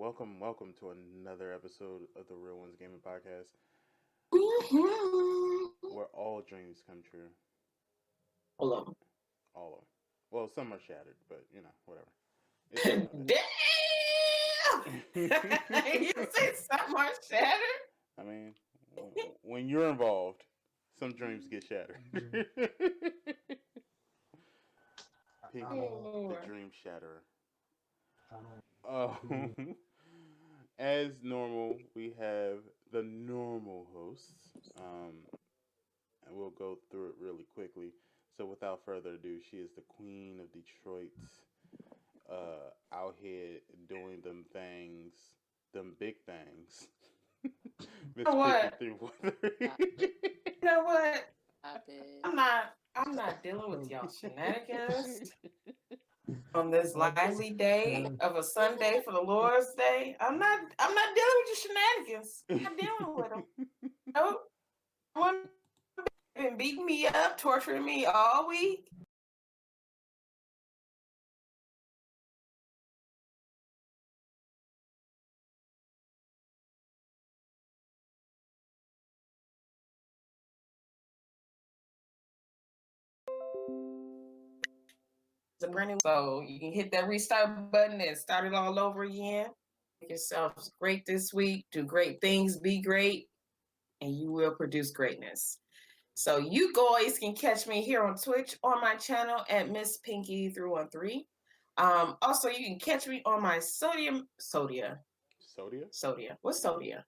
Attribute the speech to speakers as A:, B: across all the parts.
A: welcome to another episode of the Real Ones Gaming Podcast,
B: Mhm.
A: where all dreams come true.
B: Hold
A: All of them. Well, some are shattered, but whatever. It's all
B: on. Damn!
A: of
B: You
A: it.
B: say something more shattered?
A: I mean, when you're involved, some dreams get shattered. Pinky,
B: Oh,
A: the
B: Lord.
A: dream shatterer. Oh, as normal, we have the normal hosts. And we'll go through it really quickly. So, without further ado, she is the queen of Detroit, out here doing them things, them big things.
B: You
A: Miss
B: know
A: Pinky
B: what?
A: 313.
B: You know what?
C: Stop it.
B: I'm not dealing with y'all shenanigans on this lively day of a Sunday for the Lord's Day. I'm not dealing with your shenanigans. I'm not dealing with them. Nope. One been beating me up, torturing me all week. It's a brand new, so you can hit that restart button and start it all over again. Make yourself great this week. Do great things. Be great, and you will produce greatness. So you guys can catch me here on Twitch on my channel at Miss Pinky 313. Also, you can catch me on my
A: Sodia?
B: Sodia. What's Sodia?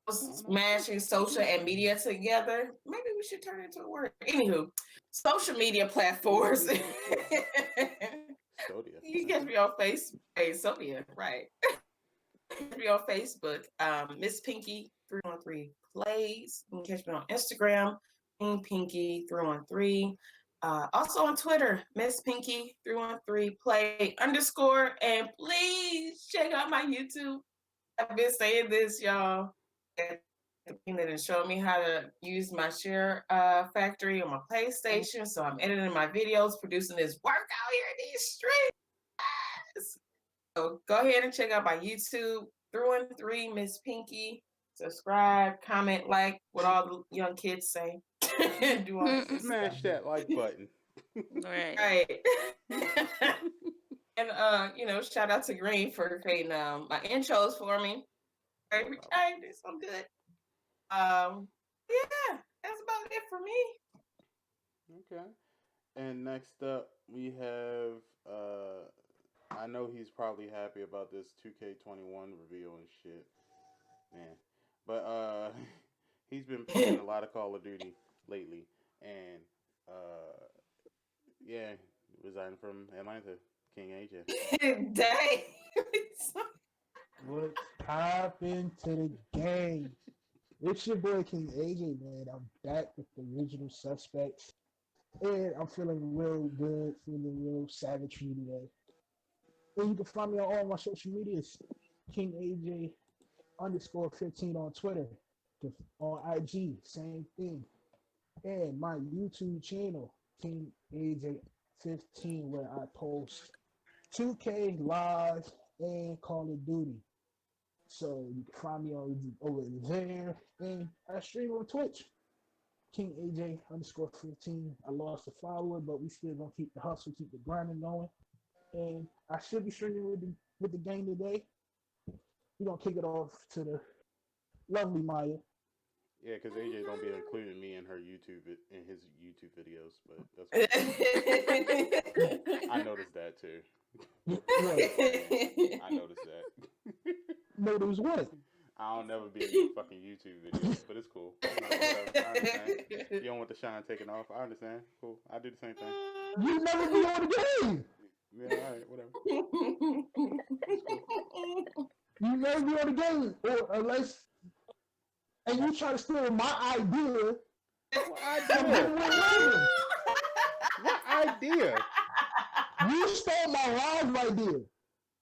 A: I don't know.
B: Smashing social and media together. Maybe we should turn it into a word. Anywho, social media platforms.
A: Sodia.
B: You can catch me on Facebook. Hey, Sodia, right. Catch me on Facebook, Miss Pinky 313 Plays. You can catch me on Instagram, Pinky 313. Also on Twitter, Miss Pinky 313 Play _ and please check out my YouTube. I've been saying this, y'all. The thing that is showing me how to use my share factory on my PlayStation. So I'm editing my videos, producing this work out here in these streets. So go ahead and check out my YouTube, 313 Miss Pinky. Subscribe, comment, like what all the young kids say. Do all that good
A: Smash
B: stuff.
A: that like button.
C: Right.
B: Right. And shout out to Green for creating my intros for me.
A: No
B: Every
A: problem.
B: time do some good. Yeah, that's about it for me.
A: Okay. And next up, we have. I know he's probably happy about this 2K21 reveal and shit, man. But he's been playing a lot of Call of Duty lately, and yeah, resigning from Atlanta, King AJ.
B: Dang.
D: What happened to the game? It's your boy King AJ, man. I'm back with the original suspects. And I'm feeling real good, feeling real savage today. And you can find me on all my social medias. King AJ _15 on Twitter. On IG, same thing. And my YouTube channel, King AJ 15, where I post 2K live and Call of Duty. So you can find me over there, and I stream on Twitch. King AJ _15. I lost a follower, but we still gonna keep the hustle, keep the grinding going. And I should be streaming with the game today. We're gonna kick it off to the lovely Maya.
A: Yeah, because AJ don't be including me in his YouTube videos, but that's I noticed that too.
D: What?
A: I noticed that.
D: No, there was what?
A: I don't never be in your fucking YouTube videos, but it's cool. Whatever. I understand. You don't want the shine taken off. I understand. Cool. I do the same thing.
D: You never be on the game.
A: Yeah, all right, whatever. It's cool.
D: You never be on the game, or unless, and you try to steal my idea.
A: What idea? What idea?
D: You stole my live idea.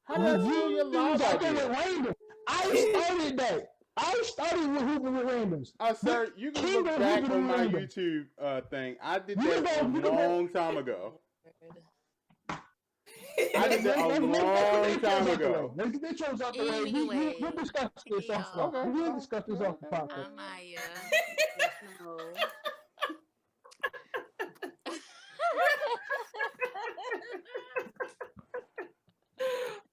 A: How did I steal your live idea?
D: Random. I started that. I started with hooping with randoms.
A: Sir, you can look back on my YouTube thing. I did that a long time ago. I did that a long time ago.
D: Let's get the intros out the way. We'll
C: Anyway,
D: discuss this
C: hey
D: off.
C: y'all.
A: Okay.
D: We'll discuss this off the podcast.
C: I'm Maya. Yes, no.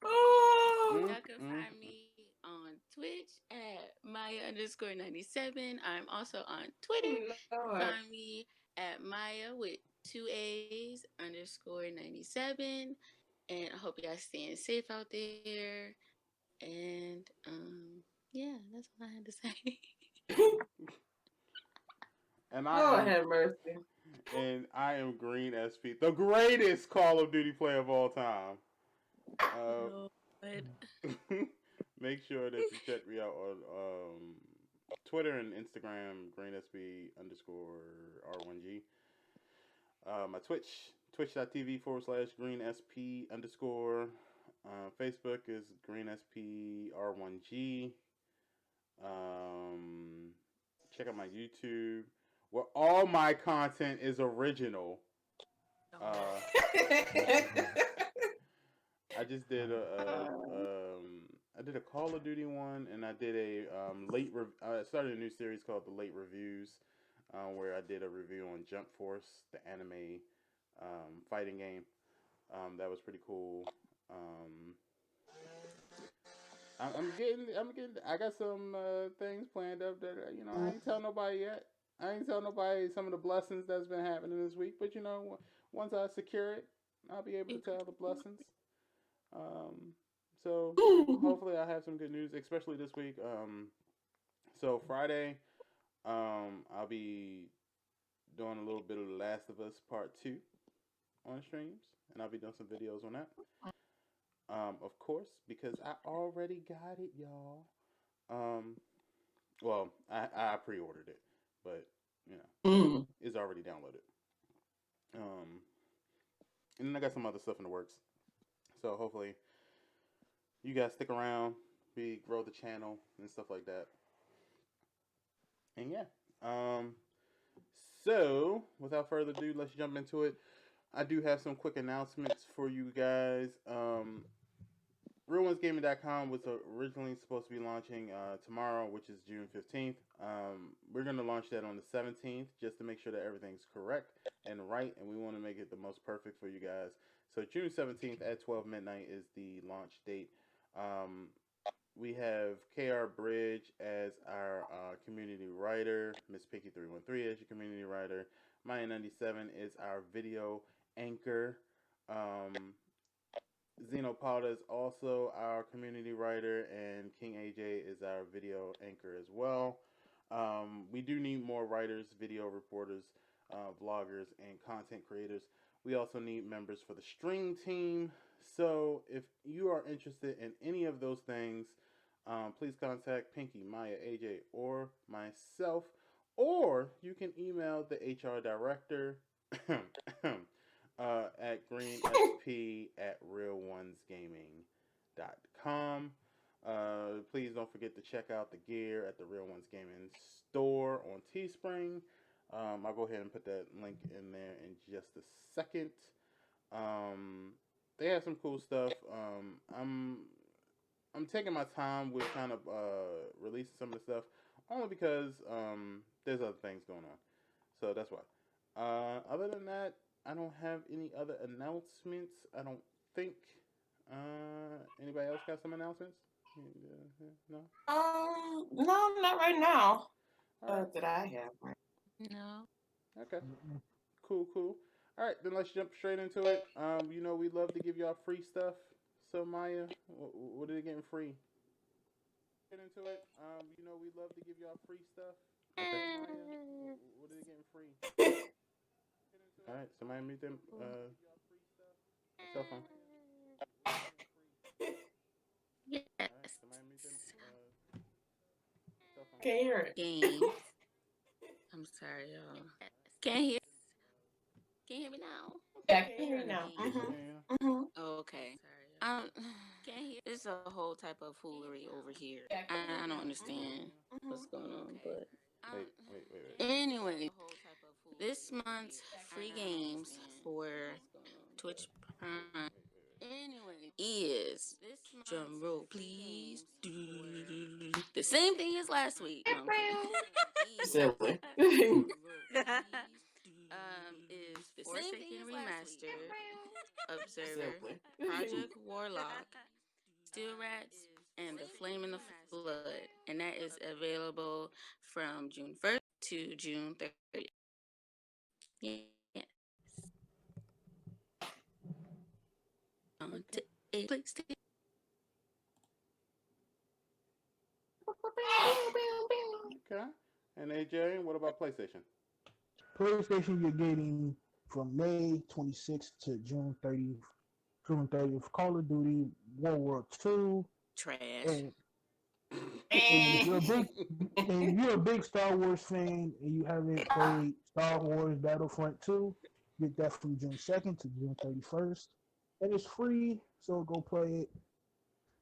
B: Oh,
C: Y'all can find me on Twitch at Maya_97. I'm also on Twitter.
B: Lord.
C: Find me at Maya with 2A's_97. And I hope y'all staying safe out there. And yeah, that's all I had to say.
A: And
B: Lord have mercy.
A: and I am Green SP, the greatest Call of Duty player of all time.
C: Lord.
A: Make sure that you check me out on Twitter and Instagram, GreenSP_R1G. My Twitch, twitch.tv/GreenSP_. Facebook is GreenSPR1G. Check out my YouTube, where all my content is original. I just did I did a Call of Duty one, and I did a I started a new series called the Late Reviews, where I did a review on Jump Force, the anime fighting game. That was pretty cool. I got some things planned up that I ain't tell nobody yet. I ain't tell nobody some of the blessings that's been happening this week, but once I secure it, I'll be able to tell the blessings. So hopefully I have some good news, especially this week. So Friday, I'll be doing a little bit of The Last of Us Part 2 on streams, and I'll be doing some videos on that. Of course, because I already got it, y'all. Well, I pre-ordered it, but it's already downloaded. And then I got some other stuff in the works. So hopefully you guys stick around, grow the channel and stuff like that. And yeah. So without further ado, let's jump into it. I do have some quick announcements for you guys. RealOnesGaming.com was originally supposed to be launching tomorrow, which is June 15th. We're going to launch that on the 17th just to make sure that everything's correct and right, and we want to make it the most perfect for you guys. So June 17th at 12 midnight is the launch date. We have KR Bridge as our community writer, Miss Pinky313 as your community writer, Maya97 is our video anchor. Xenopauda is also our community writer, and King AJ is our video anchor as well. We do need more writers, video reporters, vloggers, and content creators. We also need members for the stream team. So if you are interested in any of those things, please contact Pinky, Maya, AJ, or myself, or you can email the HR director at greensp@RealOnesGaming.com. Please don't forget to check out the gear at the Real Ones Gaming store on Teespring. I'll go ahead and put that link in there in just a second. They have some cool stuff. I'm taking my time with kind of releasing some of the stuff, only because there's other things going on. So that's why. Other than that, I don't have any other announcements. I don't think. Anybody else got some announcements? No.
B: No, not right now.
A: Right.
B: That I have.
C: No.
A: Okay. Cool. All right, then let's jump straight into it. We love to give y'all free stuff. So Maya, what are they getting free? Get into it. We love to give y'all free stuff. Okay. Maya, what are they getting free? All right, somebody mute them. Cell phone.
C: Yes.
A: All right, somebody mute them. Cell phone.
B: Can't hear it.
C: Game. I'm sorry, y'all. Can't hear. Can you hear me now?
B: Yeah, I can hear you now.
C: Oh, okay. Can't hear. It's a whole type of foolery over here. I don't understand what's going on, but
A: Wait.
C: anyway, this month's free games for Twitch Prime Anyway, is drum roll, please. The same thing as last week. No,
B: Silly.
C: Is Forsaken Remastered, Observer, Project Warlock, Steel Rats, and The Flame in the Flood, and that is available from June 1st to June 30th. Yes. On to a PlayStation.
A: Okay. And AJ, what about PlayStation?
D: PlayStation, you're getting from May 26th to June 30th. June 30th, Call of Duty World War II,
C: Trash.
D: and if you're a big Star Wars fan and you haven't played Star Wars Battlefront 2, get that from June 2nd to June 31st. And it's free, so go play it.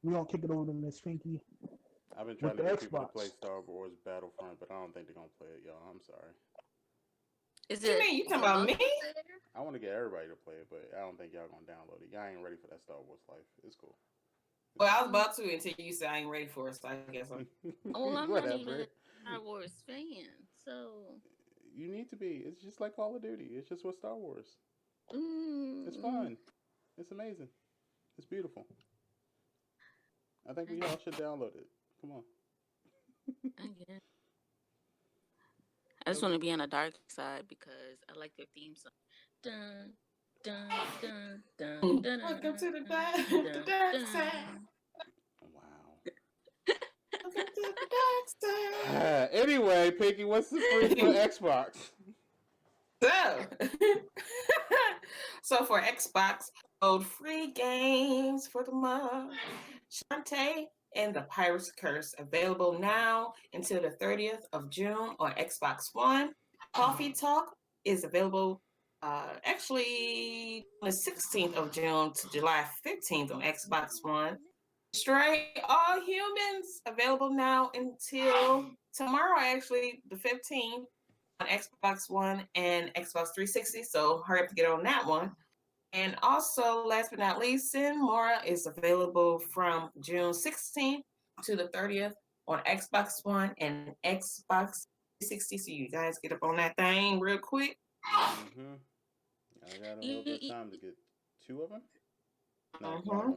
D: We don't kick it over to Miss Pinky.
A: I've been trying
D: With
A: to
D: the
A: get people to
D: Xbox.
A: play Star Wars Battlefront, but I don't think they're gonna play it, y'all. I'm sorry.
C: Is
B: What you mean? You talking about me?
A: I want to get everybody to play it, but I don't think y'all gonna download it. Y'all ain't ready for that Star Wars life. It's cool.
B: Well, I was about to until you said I ain't ready for it, so I guess I'm.
C: Well, I'm not even a Star Wars fan, so
A: you need to be. It's just like Call of Duty. It's just with Star Wars. It's fun. It's amazing. It's beautiful. I think we all should download it. Come on.
C: I guess. I just want to be on the dark side because I like their theme song. Dun, dun, dun, dun, dun,
B: Welcome to the
C: dun,
B: dark
C: dun.
B: side.
A: Wow.
B: Welcome to the dark side.
A: Anyway, Pinky, what's the free for Xbox?
B: So for Xbox, load free games for the month. Shantae and the Pirate's Curse available now until the 30th of June on Xbox One. Coffee Talk is available actually on the 16th of June to July 15th on Xbox One. Stray All Humans available now until tomorrow, actually the 15th on Xbox One and Xbox 360. So hurry up to get on that one. And also, last but not least, Sin Mora is available from June 16th to the 30th on Xbox One and Xbox 360. So you guys get up on that thing real quick.
A: Mm-hmm. I got a little bit of time to get two of them. No, one.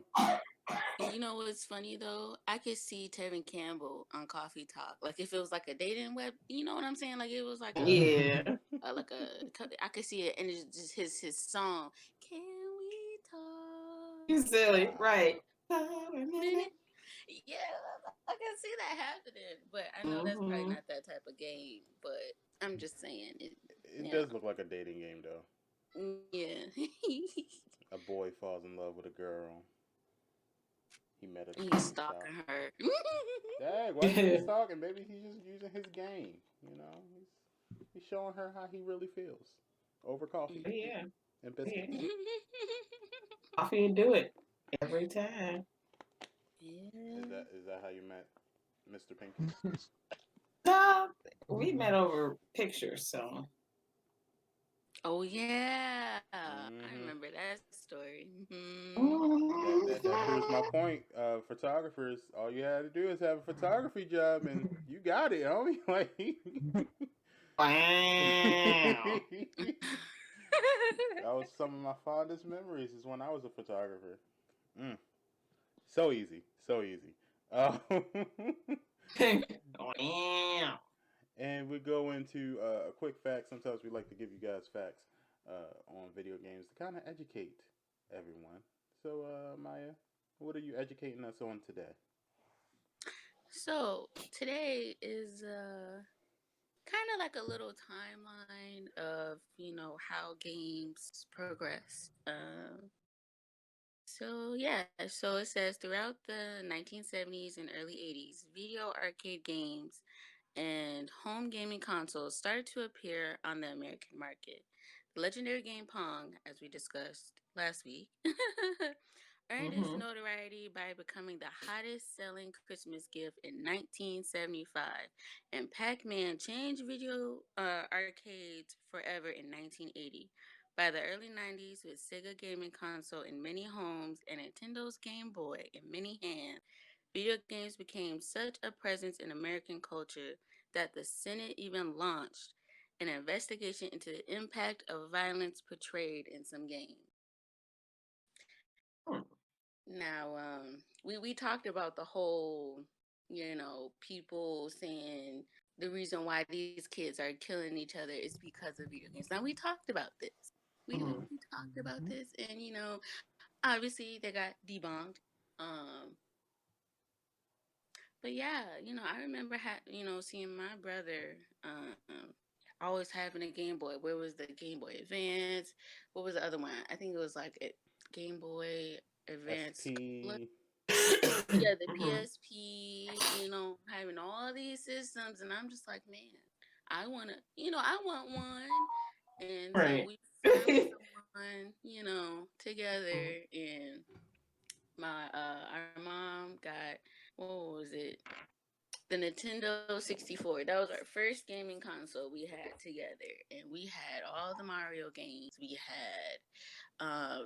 C: You know what's funny though? I could see Tevin Campbell on Coffee Talk. Like if it was like a dating web, you know what I'm saying? Like it was like I could see it, and it's just his song. Can we talk?
B: You silly, right?
C: Yeah, I can see that happening, but I know that's probably not that type of game. But I'm just saying
A: it does look like a dating game though.
C: Yeah.
A: A boy falls in love with a girl. He met her.
C: He's stalking her.
A: Dang, why is he stalking? Maybe he's just using his game. You know, he's showing her how he really feels over coffee.
B: Yeah.
A: And biscuits. Yeah.
B: Coffee and do it every time.
C: Yeah.
A: Is that how you met Mr. Pinky?
B: No, we met over pictures, so.
C: Oh yeah, I remember that story.
A: That proves my point. Photographers, all you had to do is have a photography job, and you got it, homie. Like,
B: wow.
A: That was some of my fondest memories. Is when I was a photographer. So easy, so easy. And we go into a quick fact. Sometimes we like to give you guys facts on video games to kind of educate everyone. So, Maya, what are you educating us on today?
C: So, today is kind of like a little timeline of, how games progress. So it says throughout the 1970s and early 80s, video arcade games and home gaming consoles started to appear on the American market. The legendary game Pong, as we discussed last week, earned its notoriety by becoming the hottest selling Christmas gift in 1975, and Pac-Man changed video arcades forever in 1980. By the early 90s, with Sega gaming console in many homes and Nintendo's Game Boy in many hands, video games became such a presence in American culture that the Senate even launched an investigation into the impact of violence portrayed in some games.
B: Hmm.
C: Now, we talked about the whole, people saying the reason why these kids are killing each other is because of video games. Now, we talked about this. We talked about this, and obviously they got debunked. Um, but yeah, I remember seeing my brother always having a Game Boy. Where was the Game Boy Advance? What was the other one? I think it was like a Game Boy Advance Color.
A: SP.
C: Yeah, the PSP, having all these systems, and I'm just like, man, I want one. And so
B: Right.
C: we found someone, together, and our mom got, what was it? The Nintendo 64. That was our first gaming console we had together, and we had all the Mario games. We had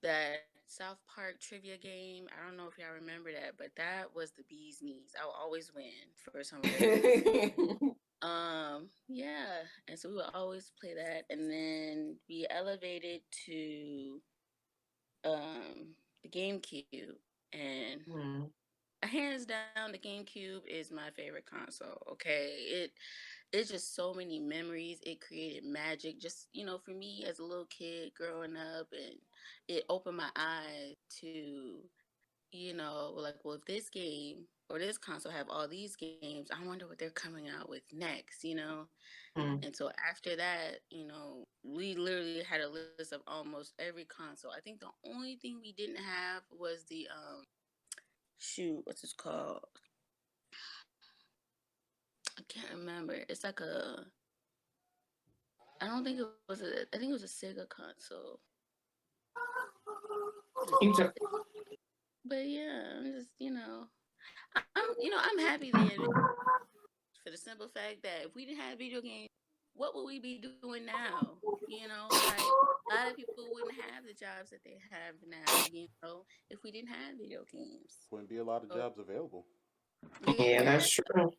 C: that South Park trivia game. I don't know if y'all remember that, but that was the bee's knees. I would always win for some reason. Yeah, and so we would always play that, and then we elevated to the GameCube, and hands down, the GameCube is my favorite console. Okay, it's just so many memories. It created magic. Just for me as a little kid growing up, and it opened my eyes to like, well, if this game or this console have all these games, I wonder what they're coming out with next. And so after that, we literally had a list of almost every console. I think the only thing we didn't have was the shoot, what's it called? I can't remember. It's like I don't think it was I think it was a Sega console. But yeah, I'm just, I'm happy for the simple fact that if we didn't have video games, what would we be doing now? Like a lot of people wouldn't have the jobs that they have now, if we didn't have video games.
A: Wouldn't be a lot of jobs available.
B: Yeah, that's true.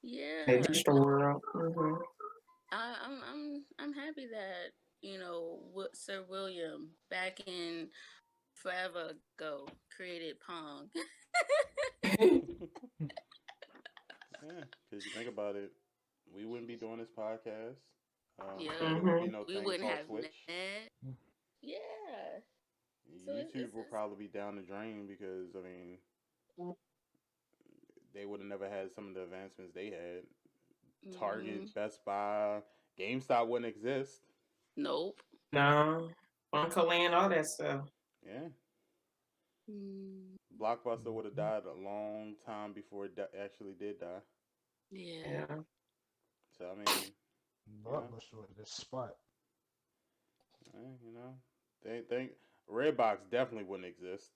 C: Yeah.
B: The digital world.
C: I'm happy that Sir William back in forever ago created Pong.
A: Yeah, because you think about it, we wouldn't be doing this podcast.
C: Yeah,
A: There would be no
C: we
A: thing
C: wouldn't
A: called
C: have
A: Twitch.
C: net. Yeah, so
A: YouTube will probably be down the drain because I mean they would have never had some of the advancements they had. Target, Best Buy, GameStop wouldn't exist.
C: Nope.
B: No. Uncle Land, all that stuff.
A: Yeah. Blockbuster would have died a long time before it actually did die.
C: Yeah.
A: So I mean,
D: Blockbuster at this spot.
A: They think Redbox definitely wouldn't exist.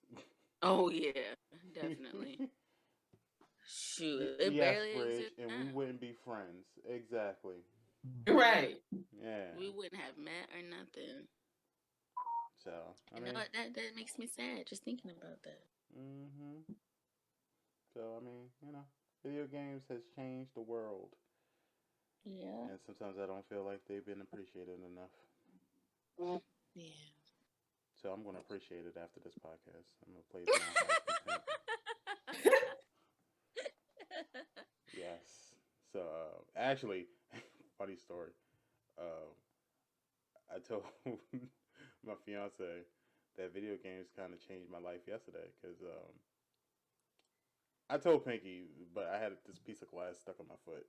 C: Oh yeah, definitely. Shoot, it
A: we
C: barely
A: Fridge,
C: exists
A: and
C: now.
A: we wouldn't be friends. Exactly.
B: Right.
A: Yeah.
C: We wouldn't have met or nothing.
A: So I mean,
C: that makes me sad just thinking about that.
A: So I mean, video games has changed the world.
C: Yeah.
A: And sometimes I don't feel like they've been appreciated enough.
C: Yeah.
A: So I'm gonna appreciate it after this podcast. I'm gonna play the Yes. So actually, funny story. I told my fiance that video games kind of changed my life yesterday because I told Pinky, but I had this piece of glass stuck on my foot,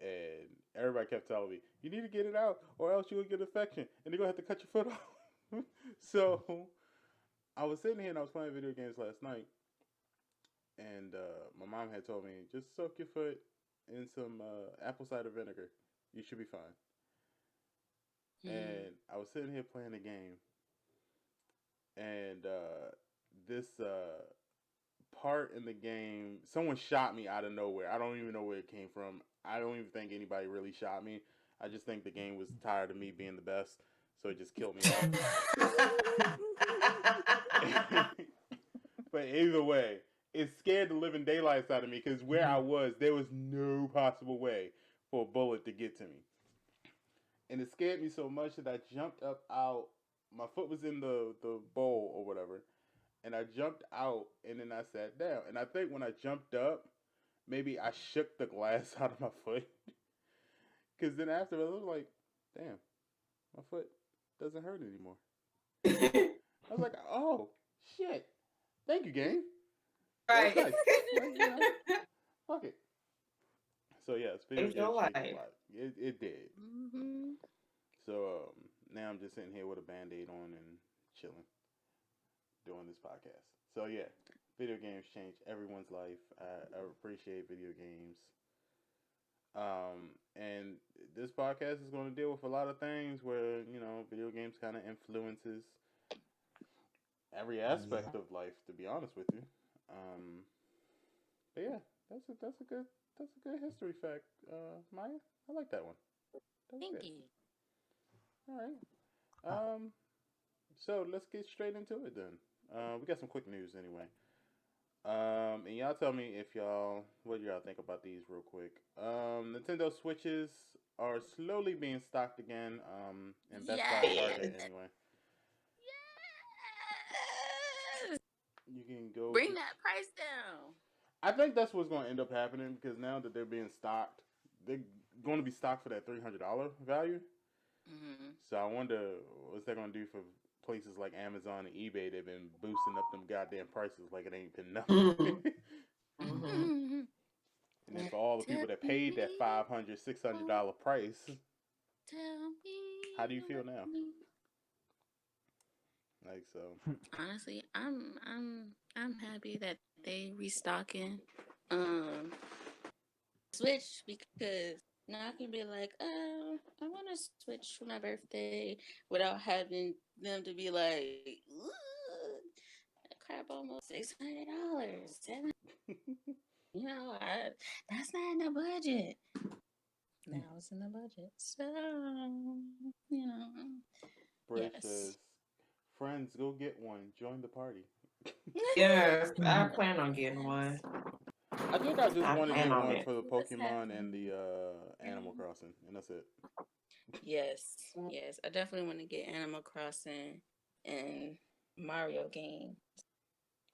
A: and everybody kept telling me, "You need to get it out, or else you'll get infection, and they're gonna have to cut your foot off." So I was sitting here and I was playing video games last night, and my mom had told me just soak your foot in some apple cider vinegar. You should be fine. And I was sitting here playing the game, and this part in the game, someone shot me out of nowhere. I don't even know where it came from. I don't even think anybody really shot me. I just think the game was tired of me being the best. so it just killed me off. But either way, it scared the living daylights out of me because where I was, there was no possible way for a bullet to get to me. And it scared me so much that I jumped up out. My foot was in the bowl or whatever, and I jumped out and then I sat down. And I think when I jumped up, maybe I shook the glass out of my foot. Because then after I was like, damn, my foot doesn't hurt anymore. I was like, oh, shit. Thank you, game.
B: Right.
A: That's nice. Like, fuck it. So, yes, video
B: Saved your
A: games changed
B: life.
A: a lot. It did.
C: Mm-hmm.
A: So, now I'm just sitting here with a Band-Aid on and chilling, doing this podcast. So, yeah, video games change everyone's life. I appreciate video games. And this podcast is going to deal with a lot of things where, video games kind of influences every aspect of life, to be honest with you. But yeah, that's a good history fact, Maya. I like that one. That's
C: Thank
A: good.
C: you.
A: All right. So let's get straight into it then. We got some quick news anyway. And y'all tell me what y'all think about these real quick. Nintendo Switches are slowly being stocked again. In Best Buy and Target anyway.
C: Yes.
A: You can go
C: Bring that price down.
A: I think that's what's going to end up happening because now that they're being stocked, they're going to be stocked for that $300 value.
C: Mm-hmm.
A: So I wonder what's that going to do for places like Amazon and eBay. They've been boosting up them goddamn prices like it ain't been nothing.
C: Mm-hmm.
A: And then for all the people that paid that $500, $600 price,
C: Tell me.
A: how do you feel now? Like so.
C: Honestly, I'm happy that they restocking Switch because now I can be like, I want to Switch for my birthday without having them to be like, that crap almost $600, that's not in the budget. Now it's in the budget, so
A: Bray
C: yes.
A: says, friends, go get one. Join the party.
B: Yes, I plan on getting one.
A: I think I just want to get one
B: it.
A: for the Pokemon and the Animal Crossing, and that's it.
C: Yes, I definitely want to get Animal Crossing and Mario game.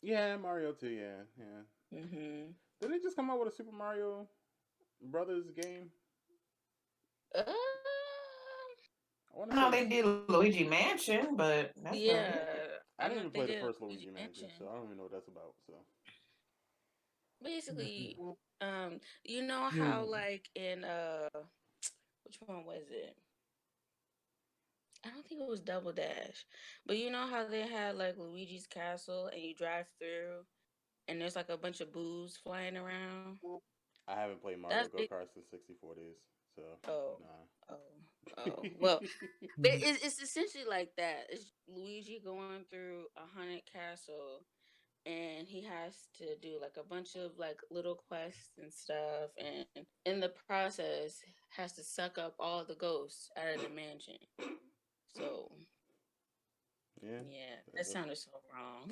A: Yeah, Mario too. Yeah.
C: Mm-hmm.
A: Did they just come out with a Super Mario Brothers game?
B: No, they did Luigi Mansion, but that's
C: yeah,
B: not it.
A: I didn't even play the first Luigi Mansion, so I don't even know what that's about. So
C: basically, you know how like in which one was it? I don't think it was Double Dash, but you know how they had like Luigi's Castle and you drive through and there's like a bunch of boos flying around.
A: I haven't played Mario Go-Kart since 64 days, so nah.
C: Well, but it's essentially like that. It's Luigi going through a haunted castle, and he has to do like a bunch of like little quests and stuff, and in the process has to suck up all the ghosts out of the mansion. So yeah, that sounded so wrong.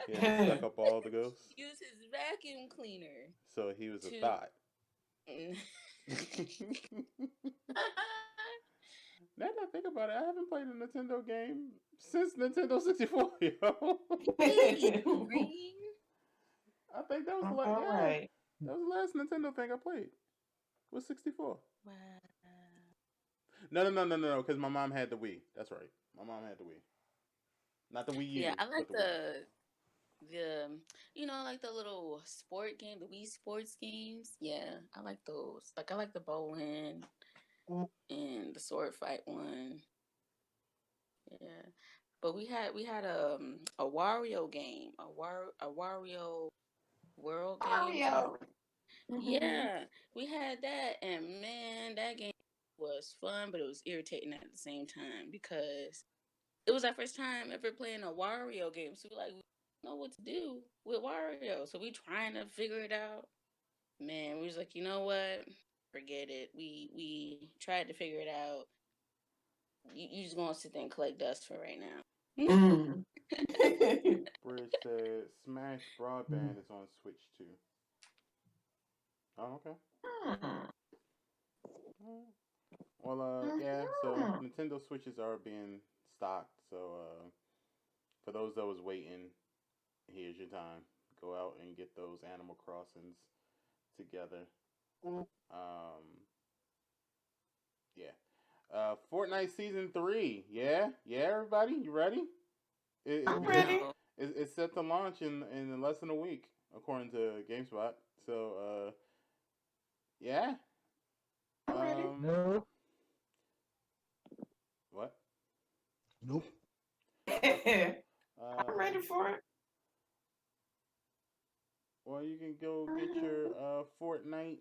A: Yeah, suck up all the ghosts.
C: Use his vacuum cleaner.
A: So he was a thought. Now that I think about it, I haven't played a Nintendo game since Nintendo 64, yo. I think that was the last.
B: Right.
A: That was the last Nintendo thing I played. Was 64.
C: Wow.
A: No. Because my mom had the Wii. That's right. My mom had the Wii. Not the Wii U.
C: Yeah, I like
A: the
C: like the little sport game, the Wii Sports games. Yeah, I like those. Like I like the bowling and the sword fight one. Yeah, but we had a Wario game, a Wario World game.
B: Mario.
C: Yeah, we had that, and man, that game was fun, but it was irritating at the same time because it was our first time ever playing a Wario game. So we don't know what to do with Wario. So we trying to figure it out. Man, we was like, you know what? Forget it. We tried to figure it out. You just gonna sit there and collect dust for right now.
B: Mm.
A: Bridge said Smash Broadband is on Switch too. Oh, okay. Well, yeah. So Nintendo Switches are being stocked. So, for those that was waiting, here's your time. Go out and get those Animal Crossings together. Yeah. Fortnite Season 3. Yeah? Yeah, everybody? You ready?
B: I'm ready.
A: It's set to launch in less than a week, according to GameSpot. So, yeah.
B: I'm ready.
D: No.
A: What?
D: Nope.
B: I'm ready for it.
A: Well, you can go get your Fortnite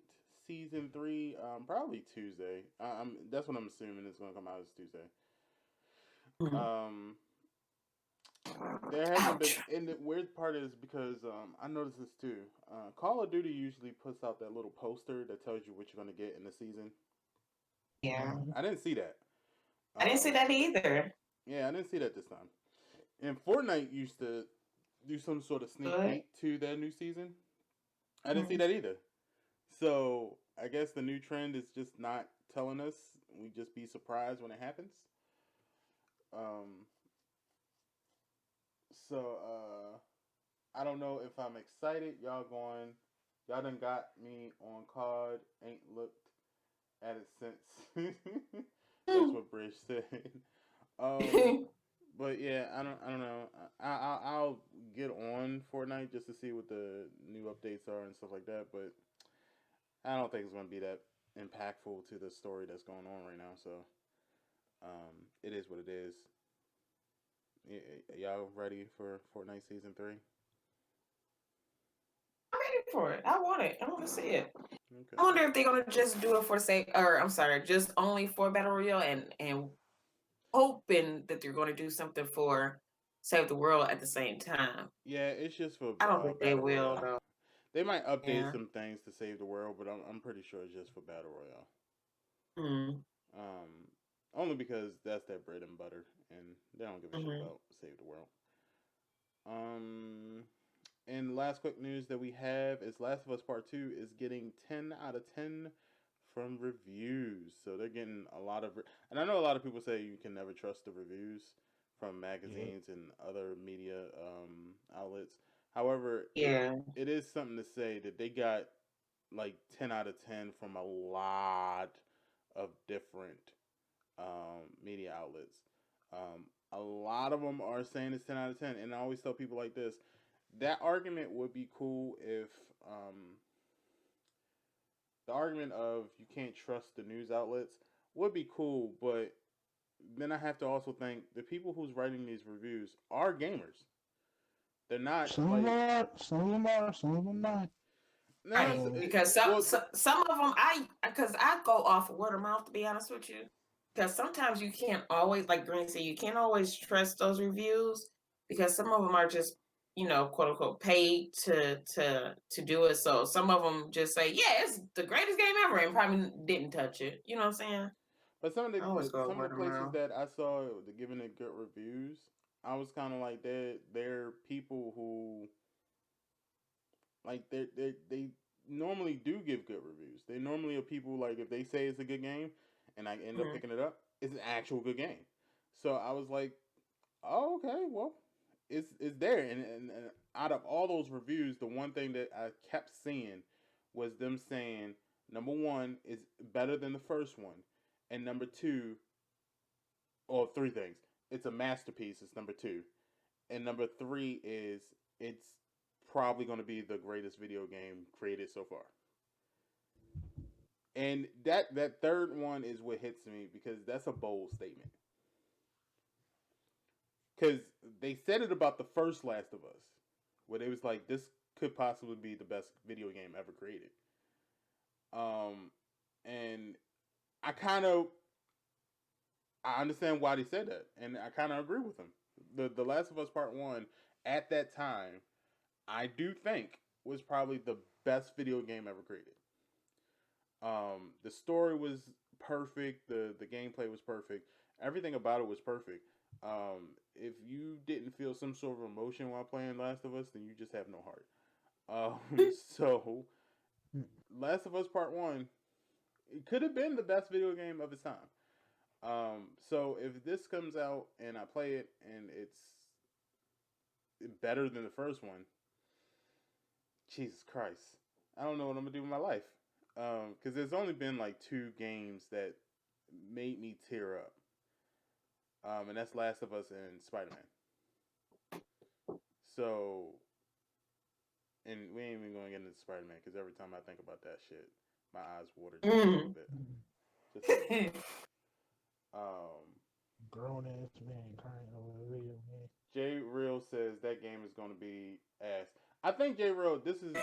A: Season 3 probably Tuesday. That's what I'm assuming is going to come out as Tuesday. There hasn't been, and the weird part is because I noticed this too. Call of Duty usually puts out that little poster that tells you what you're going to get in the season.
B: Yeah.
A: I didn't see that.
B: I didn't see that either.
A: Yeah, I didn't see that this time. And Fortnite used to do some sort of sneak peek to that new season. I didn't see that either. So I guess the new trend is just not telling us. We just be surprised when it happens. So I don't know if I'm excited. Y'all done got me on COD. Ain't looked at it since. That's what Bridge said. But yeah, I don't know. I'll get on Fortnite just to see what the new updates are and stuff like that. But I don't think it's going to be that impactful to the story that's going on right now. So it is what it is. Y'all ready for Fortnite Season 3?
B: I'm ready for it. I want it. I want to see it.
A: Okay.
B: I wonder if they're gonna just do it for just only for Battle Royale and hoping that they're gonna do something for Save the World at the same time.
A: Yeah, it's just for
B: I don't think they
A: Battle
B: will
A: Royale.
B: though.
A: They might update some things to Save the World, but I'm pretty sure it's just for Battle Royale. Only because that's their bread and butter, and they don't give a shit about Save the World. And last quick news that we have is Last of Us Part 2 is getting 10 out of 10 from reviews. So they're getting a lot of... And I know a lot of people say you can never trust the reviews from magazines and other media outlets. However, it is something to say that they got like 10 out of 10 from a lot of different media outlets. A lot of them are saying it's 10 out of 10. And I always tell people like this, that argument would be cool if the argument of you can't trust the news outlets would be cool, but then I have to also think the people who's writing these reviews are gamers. They're not.
D: Some of them are, some of them not.
B: Right, because some of them because I go off of word of mouth, to be honest with you. Because sometimes you can't always, like Green said, you can't always trust those reviews because some of them are just, quote unquote, paid to do it. So some of them just say, yeah, it's the greatest game ever, and probably didn't touch it. You know what I'm saying?
A: But some of the places that I saw giving it good reviews, I was kind of like, they're people who, like, they normally do give good reviews. They normally are people, like, if they say it's a good game and I end up picking it up, it's an actual good game. So I was like, oh, okay, well, it's there. And out of all those reviews, the one thing that I kept seeing was them saying, number one, is better than the first one. And number two, or three things. It's a masterpiece, it's number two. And number three is it's probably going to be the greatest video game created so far. And that third one is what hits me because that's a bold statement. Because they said it about the first Last of Us, where it was like, this could possibly be the best video game ever created. And I understand why they said that, and I kind of agree with them. The Last of Us Part 1, at that time, I do think was probably the best video game ever created. The story was perfect, the gameplay was perfect. Everything about it was perfect. If you didn't feel some sort of emotion while playing Last of Us, then you just have no heart. So Last of Us Part One, it could have been the best video game of its time. So if this comes out and I play it and it's better than the first one, Jesus Christ, I don't know what I'm gonna do with my life. Because there's only been like two games that made me tear up. And that's Last of Us and Spider Man. So, and we ain't even going to get into Spider Man because every time I think about that shit, my eyes water just a little bit. Just a little bit.
D: Grown ass man crying over a video game.
A: J Real says that game is going to be ass. I think J Real, this is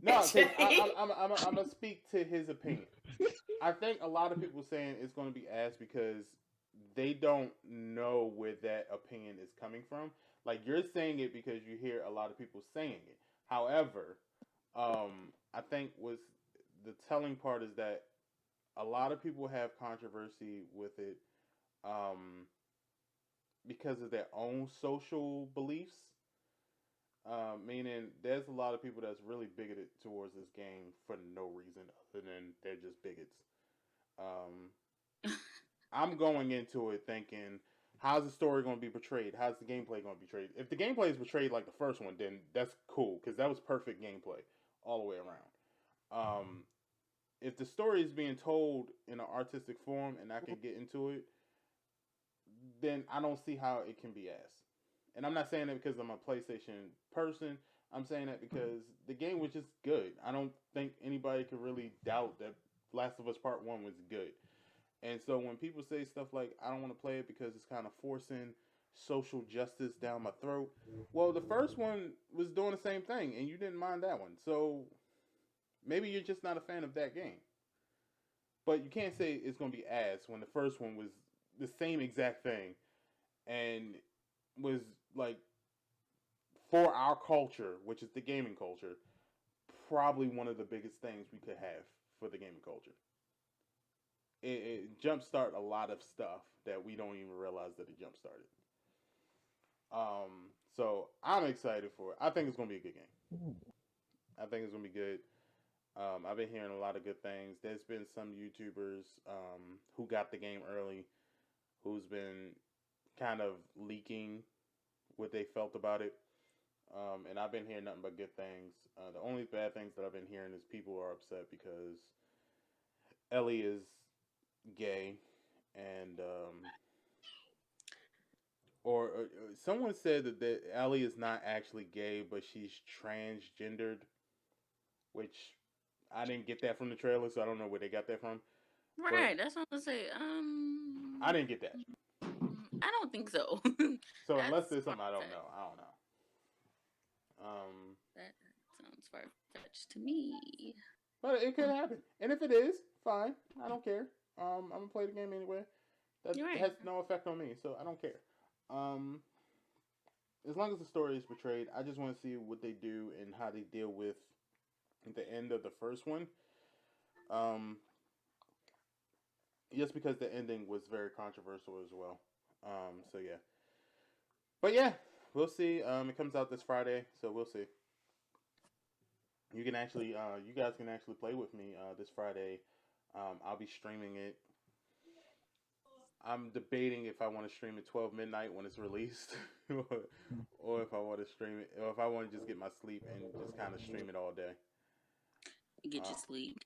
A: no, because I'm gonna speak to his opinion. I think a lot of people saying it's going to be ass because they don't know where that opinion is coming from. Like you're saying it because you hear a lot of people saying it. However, I think was the telling part is that a lot of people have controversy with it because of their own social beliefs. Meaning, there's a lot of people that's really bigoted towards this game for no reason other than they're just bigots. I'm going into it thinking, how's the story going to be portrayed? How's the gameplay going to be portrayed? If the gameplay is portrayed like the first one, then that's cool because that was perfect gameplay all the way around. If the story is being told in an artistic form and I can get into it, then I don't see how it can be ass. And I'm not saying that because I'm a PlayStation person. I'm saying that because the game was just good. I don't think anybody could really doubt that Last of Us Part 1 was good. And so when people say stuff like, I don't want to play it because it's kind of forcing social justice down my throat. Well, the first one was doing the same thing and you didn't mind that one. So maybe you're just not a fan of that game. But you can't say it's going to be ass when the first one was the same exact thing and was like, for our culture, which is the gaming culture, probably one of the biggest things we could have for the gaming culture. It jumpstart a lot of stuff that we don't even realize that it jumpstarted. So I'm excited for it. I think it's gonna be a good game. I think it's gonna be good. I've been hearing a lot of good things. There's been some YouTubers who got the game early, who's been kind of leaking what they felt about it. And I've been hearing nothing but good things. The only bad things that I've been hearing is people are upset because Ellie is gay, and or someone said that Ellie is not actually gay, but she's transgendered, which I didn't get that from the trailer, so I don't know where they got that from.
C: Right, that's what I'm gonna say.
A: I didn't get that.
C: I don't think so.
A: So unless there's something I don't know, I don't know.
C: That sounds far fetched to me.
A: But it could happen, and if it is, fine. I don't care. I'm gonna play the game anyway. That
C: Right.
A: has no effect on me, so I don't care. As long as the story is portrayed, I just want to see what they do and how they deal with the end of the first one. Just because the ending was very controversial as well. So yeah. But yeah, we'll see. It comes out this Friday, so we'll see. You can actually, you guys can actually play with me this Friday. I'll be streaming it. I'm debating if I want to stream it 12 midnight when it's released, or if I want to stream it, or if I want to just get my sleep and just kind of stream it all day.
C: Get your sleep.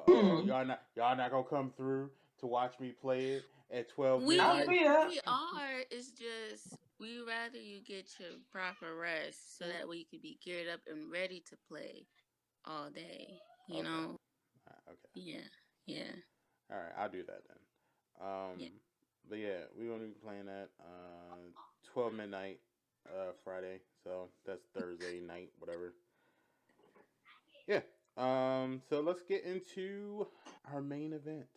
A: Y'all not gonna come through to watch me play it at 12
C: We
A: midnight.
C: we are. It's just we rather you get your proper rest so that way you can be geared up and ready to play all day. You know.
A: Okay.
C: Yeah.
A: All right, I'll do that then.
C: Yeah.
A: But yeah, we're gonna be playing that 12 midnight Friday, so that's Thursday night, whatever. Yeah. So let's get into our main event.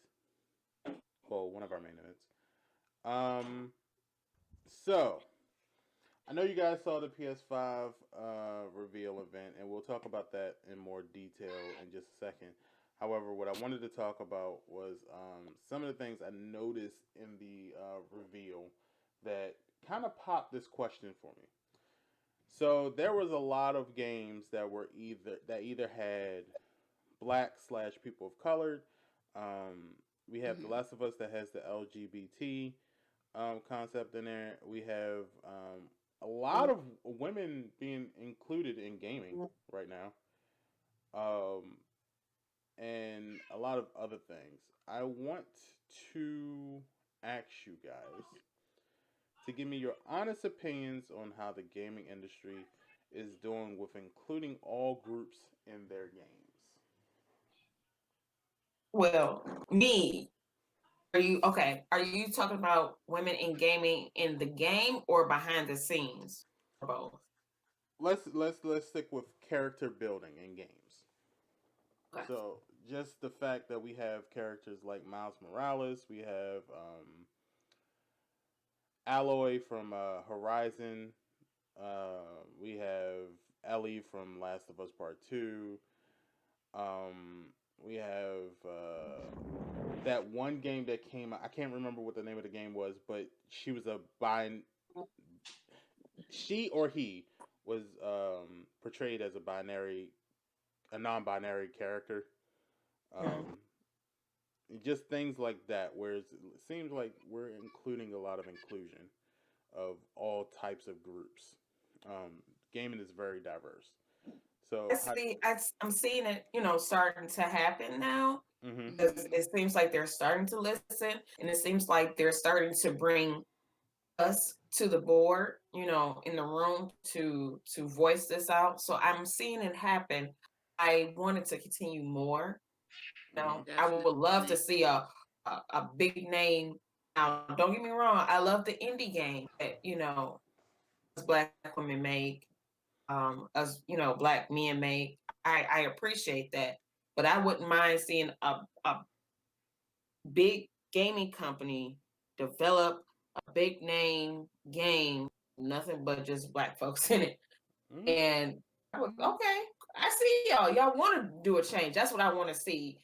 A: Well, one of our main events. So I know you guys saw the PS5 reveal event, and we'll talk about that in more detail in just a second. However, what I wanted to talk about was some of the things I noticed in the reveal that kind of popped this question for me. So there was a lot of games that were either had black slash people of color. Um, we have The
C: Mm-hmm.
A: Last of Us that has the LGBT concept in there. We have a lot of women being included in gaming right now, and a lot of other things. I want to ask you guys to give me your honest opinions on how the gaming industry is doing with including all groups in their games.
B: Well, me, are you okay? Are you talking about women in gaming in the game or behind the scenes? Or both.
A: Let's stick with character building in games.
B: Okay.
A: So just the fact that we have characters like Miles Morales, we have Alloy from Horizon, we have Ellie from Last of Us Part Two. We have that one game that came out. I can't remember what the name of the game was, but she was a she or he was portrayed as a non-binary character.
B: Mhm.
A: Um, just things like that, where it seems like we're including a lot of inclusion of all types of groups. Gaming is very diverse. So,
B: I'm seeing it, starting to happen now
A: mm-hmm,
B: because it seems like they're starting to listen, and it seems like they're starting to bring us to the board, in the room to voice this out. So I'm seeing it happen. I wanted to continue more.
A: mm-hmm,
B: I would love to
C: Definitely.
B: see a big name. Now, don't get me wrong. I love the indie game that us Black women make, us Black men make. I appreciate that, but I wouldn't mind seeing a big gaming company develop a big name game, nothing but just Black folks in it.
A: mm-hmm.
B: And I was okay. I see y'all. Y'all want to do a change. That's what I want to see.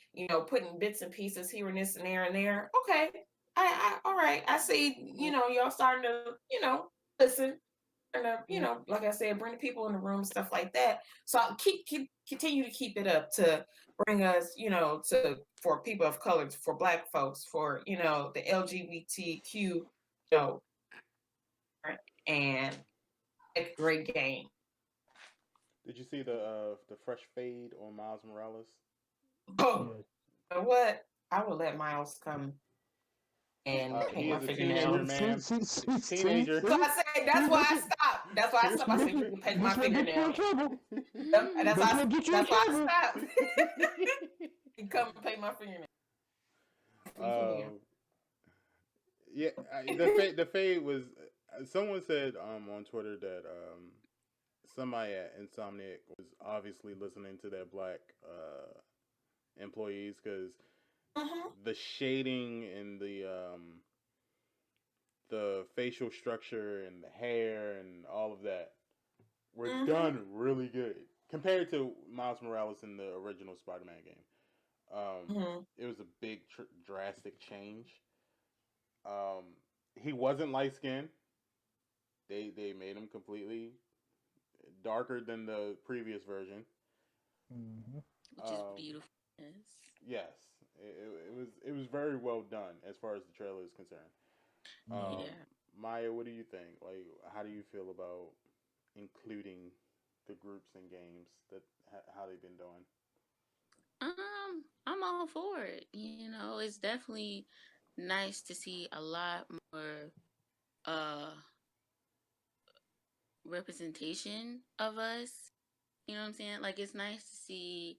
B: Putting bits and pieces here and this and there and there. Okay. All right. I see. Y'all starting to listen and like I said, bring the people in the room, stuff like that. So I'll continue to keep it up to bring us, for people of color, for Black folks, for the LGBTQ, know, and a great game.
A: Did you see the fresh fade on Miles Morales?
B: Oh,
D: Yeah.
B: you know what? I will let Miles come and paint
A: He
B: my
A: is a teenager,
B: fingernails.
A: ma'am.
D: See,
A: Teenager.
B: So I say that's why I stopped. That's why I stopped. I
D: this,
B: said you can paint my
D: this will get you in
B: fingernails.
D: trouble.
B: Yep, and
D: This will get you in
B: that's why I
D: trouble.
B: stopped. You come and paint my fingernails.
A: um, yeah, the fade was. Someone said on Twitter that somebody at Insomniac was obviously listening to their black employees because
B: Mhm.
A: the shading and the facial structure and the hair and all of that were
B: Mhm.
A: done really good compared to Miles Morales in the original Spider-Man game.
B: Mhm.
A: It was a big drastic change. He wasn't light skinned. They made him completely darker than the previous version.
D: Mm-hmm.
C: Which is
A: Um,
C: beautiful. Yes.
A: yes, it was very well done as far as the trailer is concerned.
D: Mm-hmm.
A: Um,
C: Yeah.
A: Maya, what do you think? Like, how do you feel about including the groups and games that how they've been doing?
C: I'm all for it. It's definitely nice to see a lot more uh representation of us. You know what I'm saying? Like it's nice to see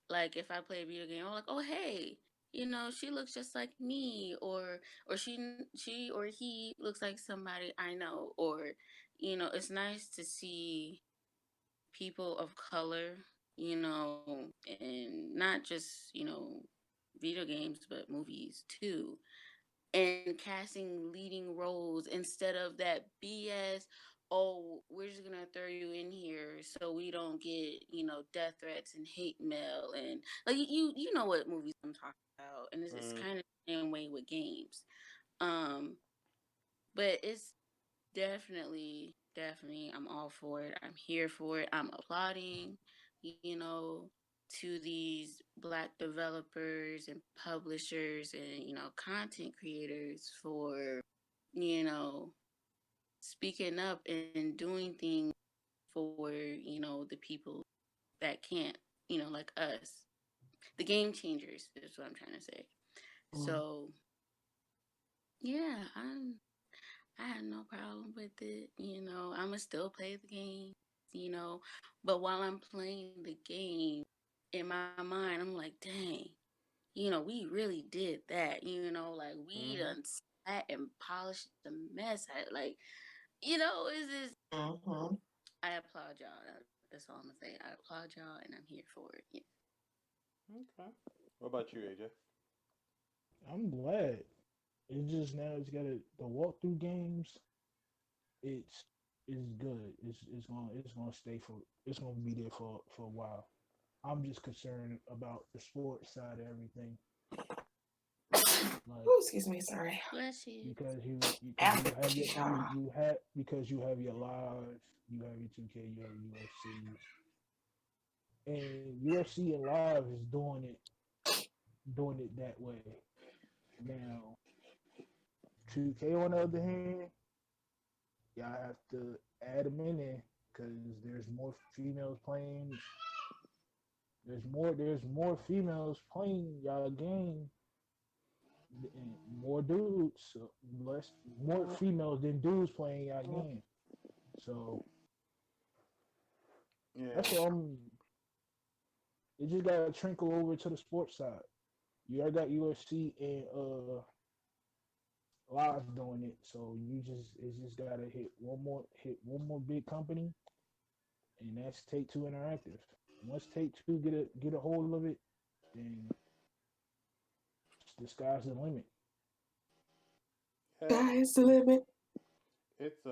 C: like if I play a video game, I'm like, oh hey, she looks just like me, or she or he looks like somebody I know, or it's nice to see people of color, and not just video games, but movies too, and casting leading roles instead of that BS. oh, we're just gonna throw you in here so we don't get, death threats and hate mail, and like you know what movies I'm talking about, and it's kind of the same way with games. But it's definitely I'm all for it. I'm here for it. I'm applauding, to these Black developers and publishers and content creators for speaking up and doing things for the people that can't, like us, the game changers is what I'm trying to say. So yeah, I have no problem with it. I'ma still play the game, but while I'm playing the game, in my mind, I'm like, dang, we really did that. Like we done sat and polished the mess. It's just, I applaud y'all. That's all I'm gonna say. I applaud y'all, and I'm here for it. Yeah.
A: Okay. What about you, AJ?
D: I'm glad. It's just now it's got the walkthrough games. It's good. It's gonna stay for it's gonna be there for a while. I'm just concerned about the sports side of everything. Like
B: Oh, excuse me, sorry.
C: Bless you.
D: because you because you have your live, you have your 2K, you have UFC, and UFC and live is doing it that way. Now 2K on the other hand, y'all have to add them in there because there's more females playing. There's more females playing y'all game and more dudes, so more females than dudes playing y'all game. So
A: Yeah.
D: that's what I'm. It just gotta trickle over to the sports side. You already got UFC and live doing it, so it's just gotta hit one more big company, and that's Take Two Interactive. Once Take Two get a hold of it, then the sky's the limit.
A: Yeah.
B: Sky's the limit.
A: It's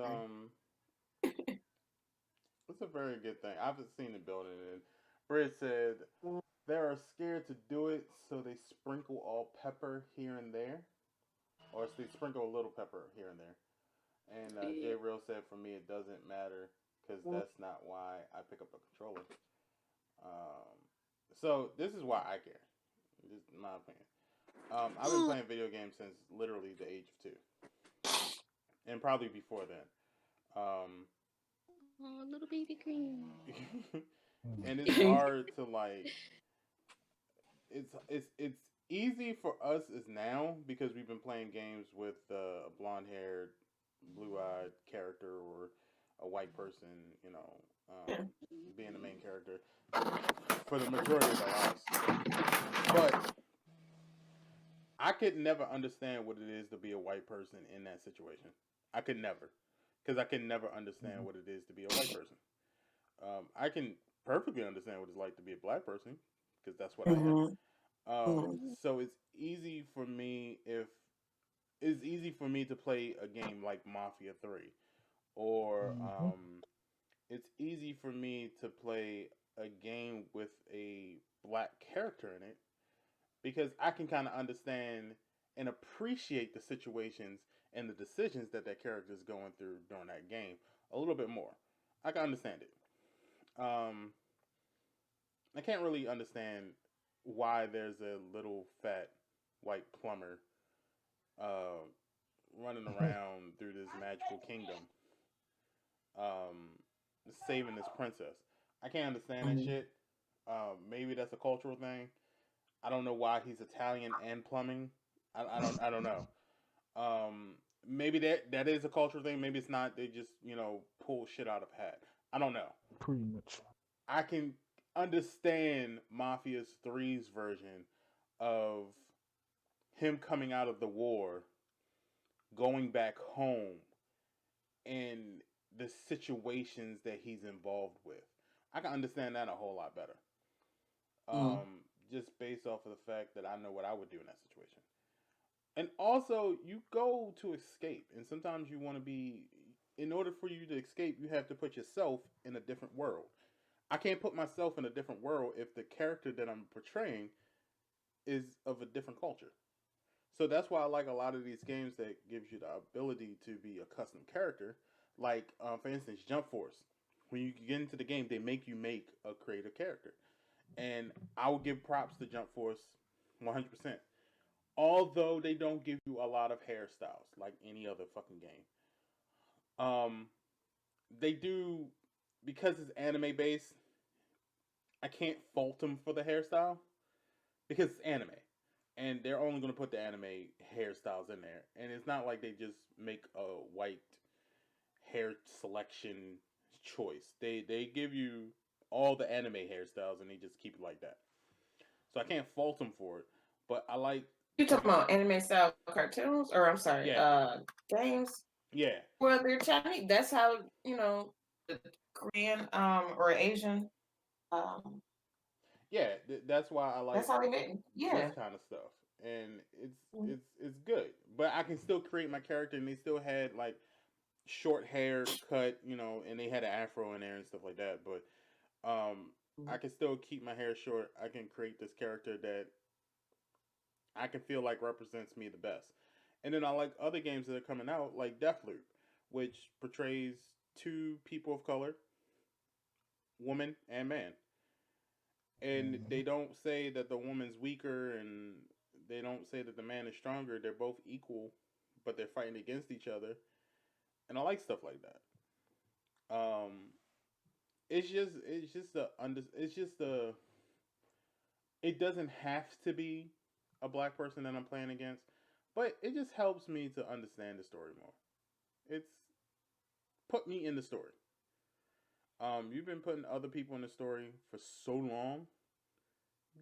A: it's a very good thing. I've seen the building, and Britt said they are scared to do it, so they sprinkle all pepper here and there, or they sprinkle a little pepper here and there. And J Real said, for me, it doesn't matter because that's not why I pick up a controller. Um, so this is why I care. This is my opinion. I've been playing video games since literally the age of 2, and probably before then.
C: Oh, little baby green.
A: And it's hard to like. It's easy for us as now because we've been playing games with a blonde haired, blue eyed character or a white person, being the main character for the majority of our lives. But I could never understand what it is to be a white person in that situation. I could never, because I can never understand what it is to be a white person. I can perfectly understand what it's like to be a black person because that's what I am. So it's easy for me to play a game like Mafia 3, or
D: Mm-hmm.
A: it's easy for me to play a game with a black character in it because I can kind of understand and appreciate the situations and the decisions that that character is going through during that game a little bit more. I can understand it. Um, I can't really understand why there's a little fat white plumber uh, running around through this magical kingdom, um, saving this princess. I can't understand that shit. Maybe that's a cultural thing. I don't know why he's Italian and plumbing. I don't know. Maybe that is a cultural thing. Maybe it's not. They just pull shit out of hat. I don't know.
D: Pretty much.
A: I can understand Mafia's three's version of him coming out of the war, going back home, and the situations that he's involved with. I can understand that a whole lot better. Just based off of the fact that I know what I would do in that situation. And also, you go to escape, and sometimes you want to be in order for you to escape, you have to put yourself in a different world. I can't put myself in a different world if the character that I'm portraying is of a different culture. So that's why I like a lot of these games that gives you the ability to be a custom character. Like, for instance, Jump Force. When you get into the game, they make you make a creative character, and I will give props to Jump Force 100%. Although they don't give you a lot of hairstyles like any other fucking game. Um, they do because it's anime based. I can't fault them for the hairstyle because it's anime, and they're only going to put the anime hairstyles in there, and it's not like they just make a white hair selection choice. They give you all the anime hairstyles, and they just keep it like that. So I can't fault them for it, but I like
B: You
A: the
B: talking about anime style cartoons, or I'm sorry,
A: yeah
B: games?
A: yeah
B: Well, they're Chinese. That's how the Korean or Asian. Um,
A: yeah. That's why I like
B: that's how they make.
A: this
B: Yeah.
A: kind of stuff, and it's good. But I can still create my character, and they still had like short hair cut, and they had an afro in there and stuff like that. But I can still keep my hair short. I can create this character that I can feel like represents me the best. And then I like other games that are coming out, like Deathloop, which portrays two people of color, woman and man. And they don't say that the woman's weaker and they don't say that the man is stronger. They're both equal, but they're fighting against each other. And I like stuff like that. It's just the under it's just the it doesn't have to be a black person that I'm playing against, but it just helps me to understand the story more. It's put me in the story. You've been putting other people in the story for so long.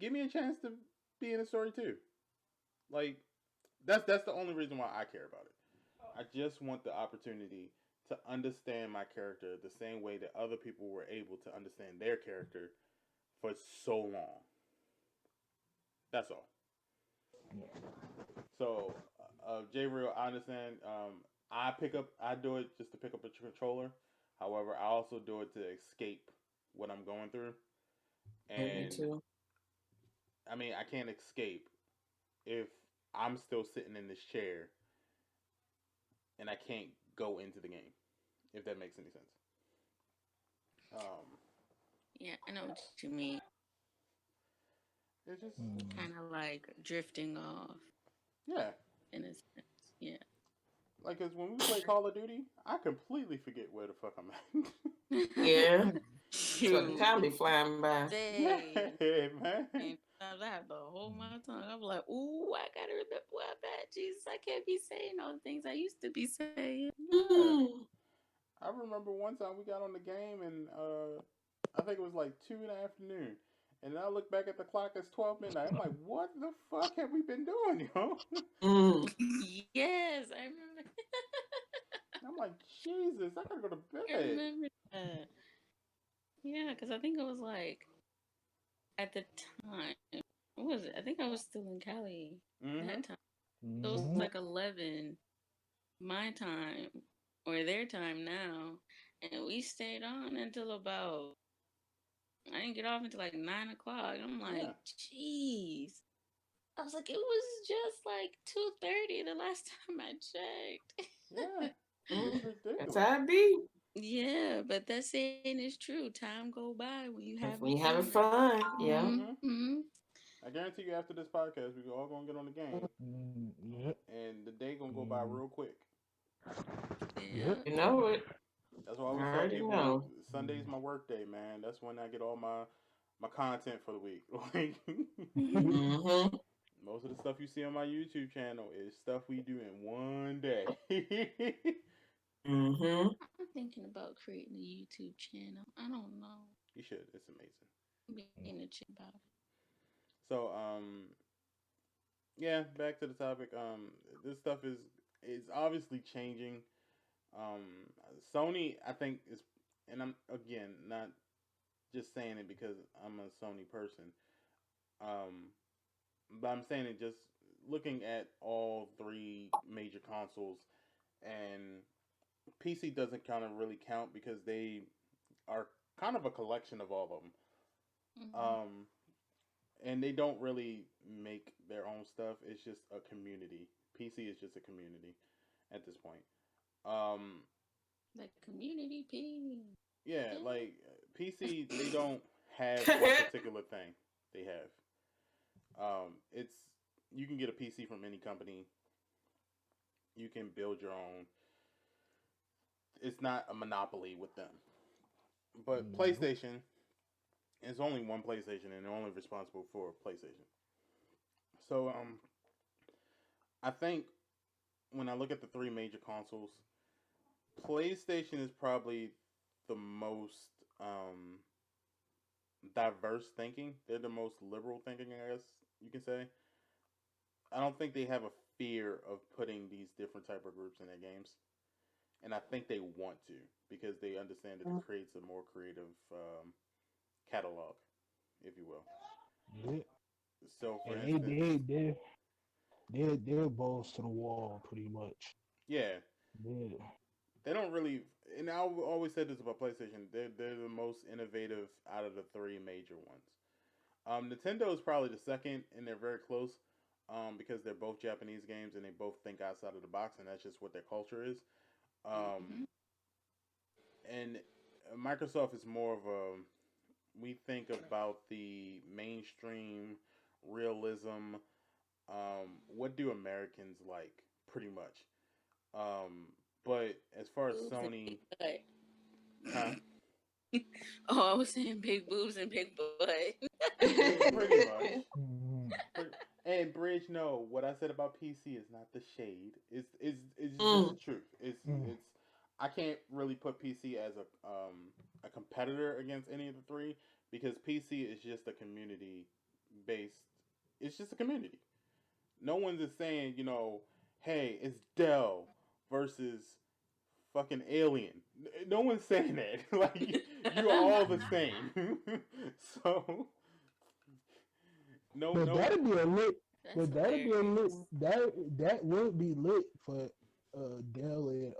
A: Give me a chance to be in the story too. Like that's the only reason why I care about it. I just want the opportunity to understand my character the same way that other people were able to understand their character for so long. That's all. So, J Real, I understand. I do it just to pick up a controller. However, I also do it to escape what I'm going through.
B: Me
A: And
B: too.
A: I mean, I can't escape if I'm still sitting in this chair and I can't go into the game. If that makes any sense. Um,
C: Yeah, I know what you mean.
A: it's just
C: Kind of like drifting off
A: yeah.
C: in a sense. Yeah.
A: Like, cause when we play Call of Duty, I completely forget where the fuck I'm at.
B: Yeah. So the
C: Shoot.
B: time be flying by.
A: Yeah,
C: Dang.
A: man.
C: And sometimes I have to hold my tongue. I'm like, ooh, I gotta remember where I'm at. Jesus, I can't be saying all the things I used to be saying.
A: Yeah. I remember one time we got on the game and I think it was like 2 in the afternoon. And I look back at the clock, it's 12 midnight. I'm like, what the fuck have we been doing, yo?
B: Mm.
C: Yes, I remember.
A: I'm like, Jesus, I gotta go to
C: I
A: bed.
C: remember that. Yeah, because I think it was like at the time. What was it? I think I was still in Cali
A: Mm-hmm.
C: that time. So it was like 11 my time or their time now. And we stayed on until about, I didn't get off until like 9 o'clock. I'm
A: Yeah.
C: like, jeez. I was like, it was just like 2:30 the last time I checked.
A: Yeah. It's
B: That's
A: ridiculous.
B: how it be.
C: Yeah, but that saying is true. Time go by when you
B: That's
C: having
B: when you having
C: fun.
B: fun. Yeah.
A: Mm-hmm.
C: Mm-hmm.
A: I guarantee you after this podcast, we all gonna get on the game.
D: Yep.
A: And the day gonna go by real quick.
C: Yeah.
B: You know it.
A: That's why I
B: I
A: always tell
B: already
A: people
B: know.
A: Sunday's my work day, man. That's when I get all my content for the week. Like
B: Mm-hmm.
A: most of the stuff you see on my YouTube channel is stuff we do in one day.
B: Mm-hmm.
C: I'm thinking about creating a YouTube channel. I don't know.
A: You should. It's amazing.
C: Being a chick about it.
A: So yeah, back to the topic. This stuff is obviously changing. Um, Sony, I think is, and I'm again not just saying it because I'm a Sony person. Um, but I'm saying it just looking at all three major consoles and PC doesn't kind of really count because they are kind of a collection of all of them.
C: Mm-hmm.
A: Um, and they don't really make their own stuff. It's just a community. PC is just a community at this point. Um,
C: The community P.
A: yeah,
C: Yeah.
A: like PC, they don't have one particular thing they have. It's you can get a PC from any company. You can build your own. It's not a monopoly with them. But
D: Nope.
A: PlayStation is only one PlayStation, and they're only responsible for PlayStation. So I think when I look at the three major consoles, PlayStation is probably the most diverse thinking. They're the most liberal thinking, I guess you can say. I don't think they have a fear of putting these different type of groups in their games, and I think they want to because they understand that it creates a more creative catalog, if you will.
D: Yeah.
A: So, for
D: And
A: instance,
D: they're balls to the wall pretty much.
A: yeah,
D: Yeah.
A: they don't really. And I always said this about PlayStation. They're the most innovative out of the three major ones. Nintendo is probably the second, and they're very close. Because they're both Japanese games and they both think outside of the box, and that's just what their culture is.
C: Mm-hmm.
A: Um, and Microsoft is more of a we think about the mainstream realism. What do Americans like? Pretty much. Um, but as far as
C: Boobs and big
A: Sony,
C: butt.
A: huh?
C: Oh, I was saying big boobs and big butt.
A: Pretty much.
D: Mhm.
A: Pretty, and Bridge, no, what I said about PC is not the shade. It's just the
B: Mm.
A: truth.
D: Mm.
A: It's I can't really put PC as a competitor against any of the three because PC is just a community based. It's just a community. No one's just saying, hey, it's Dell versus fucking Alien. No one's saying that. Like you are all the same. So no,
D: But
A: no.
D: that'd be a lit.
C: That's
D: But that'd be a lit.
C: hilarious.
D: That would be lit for Dell and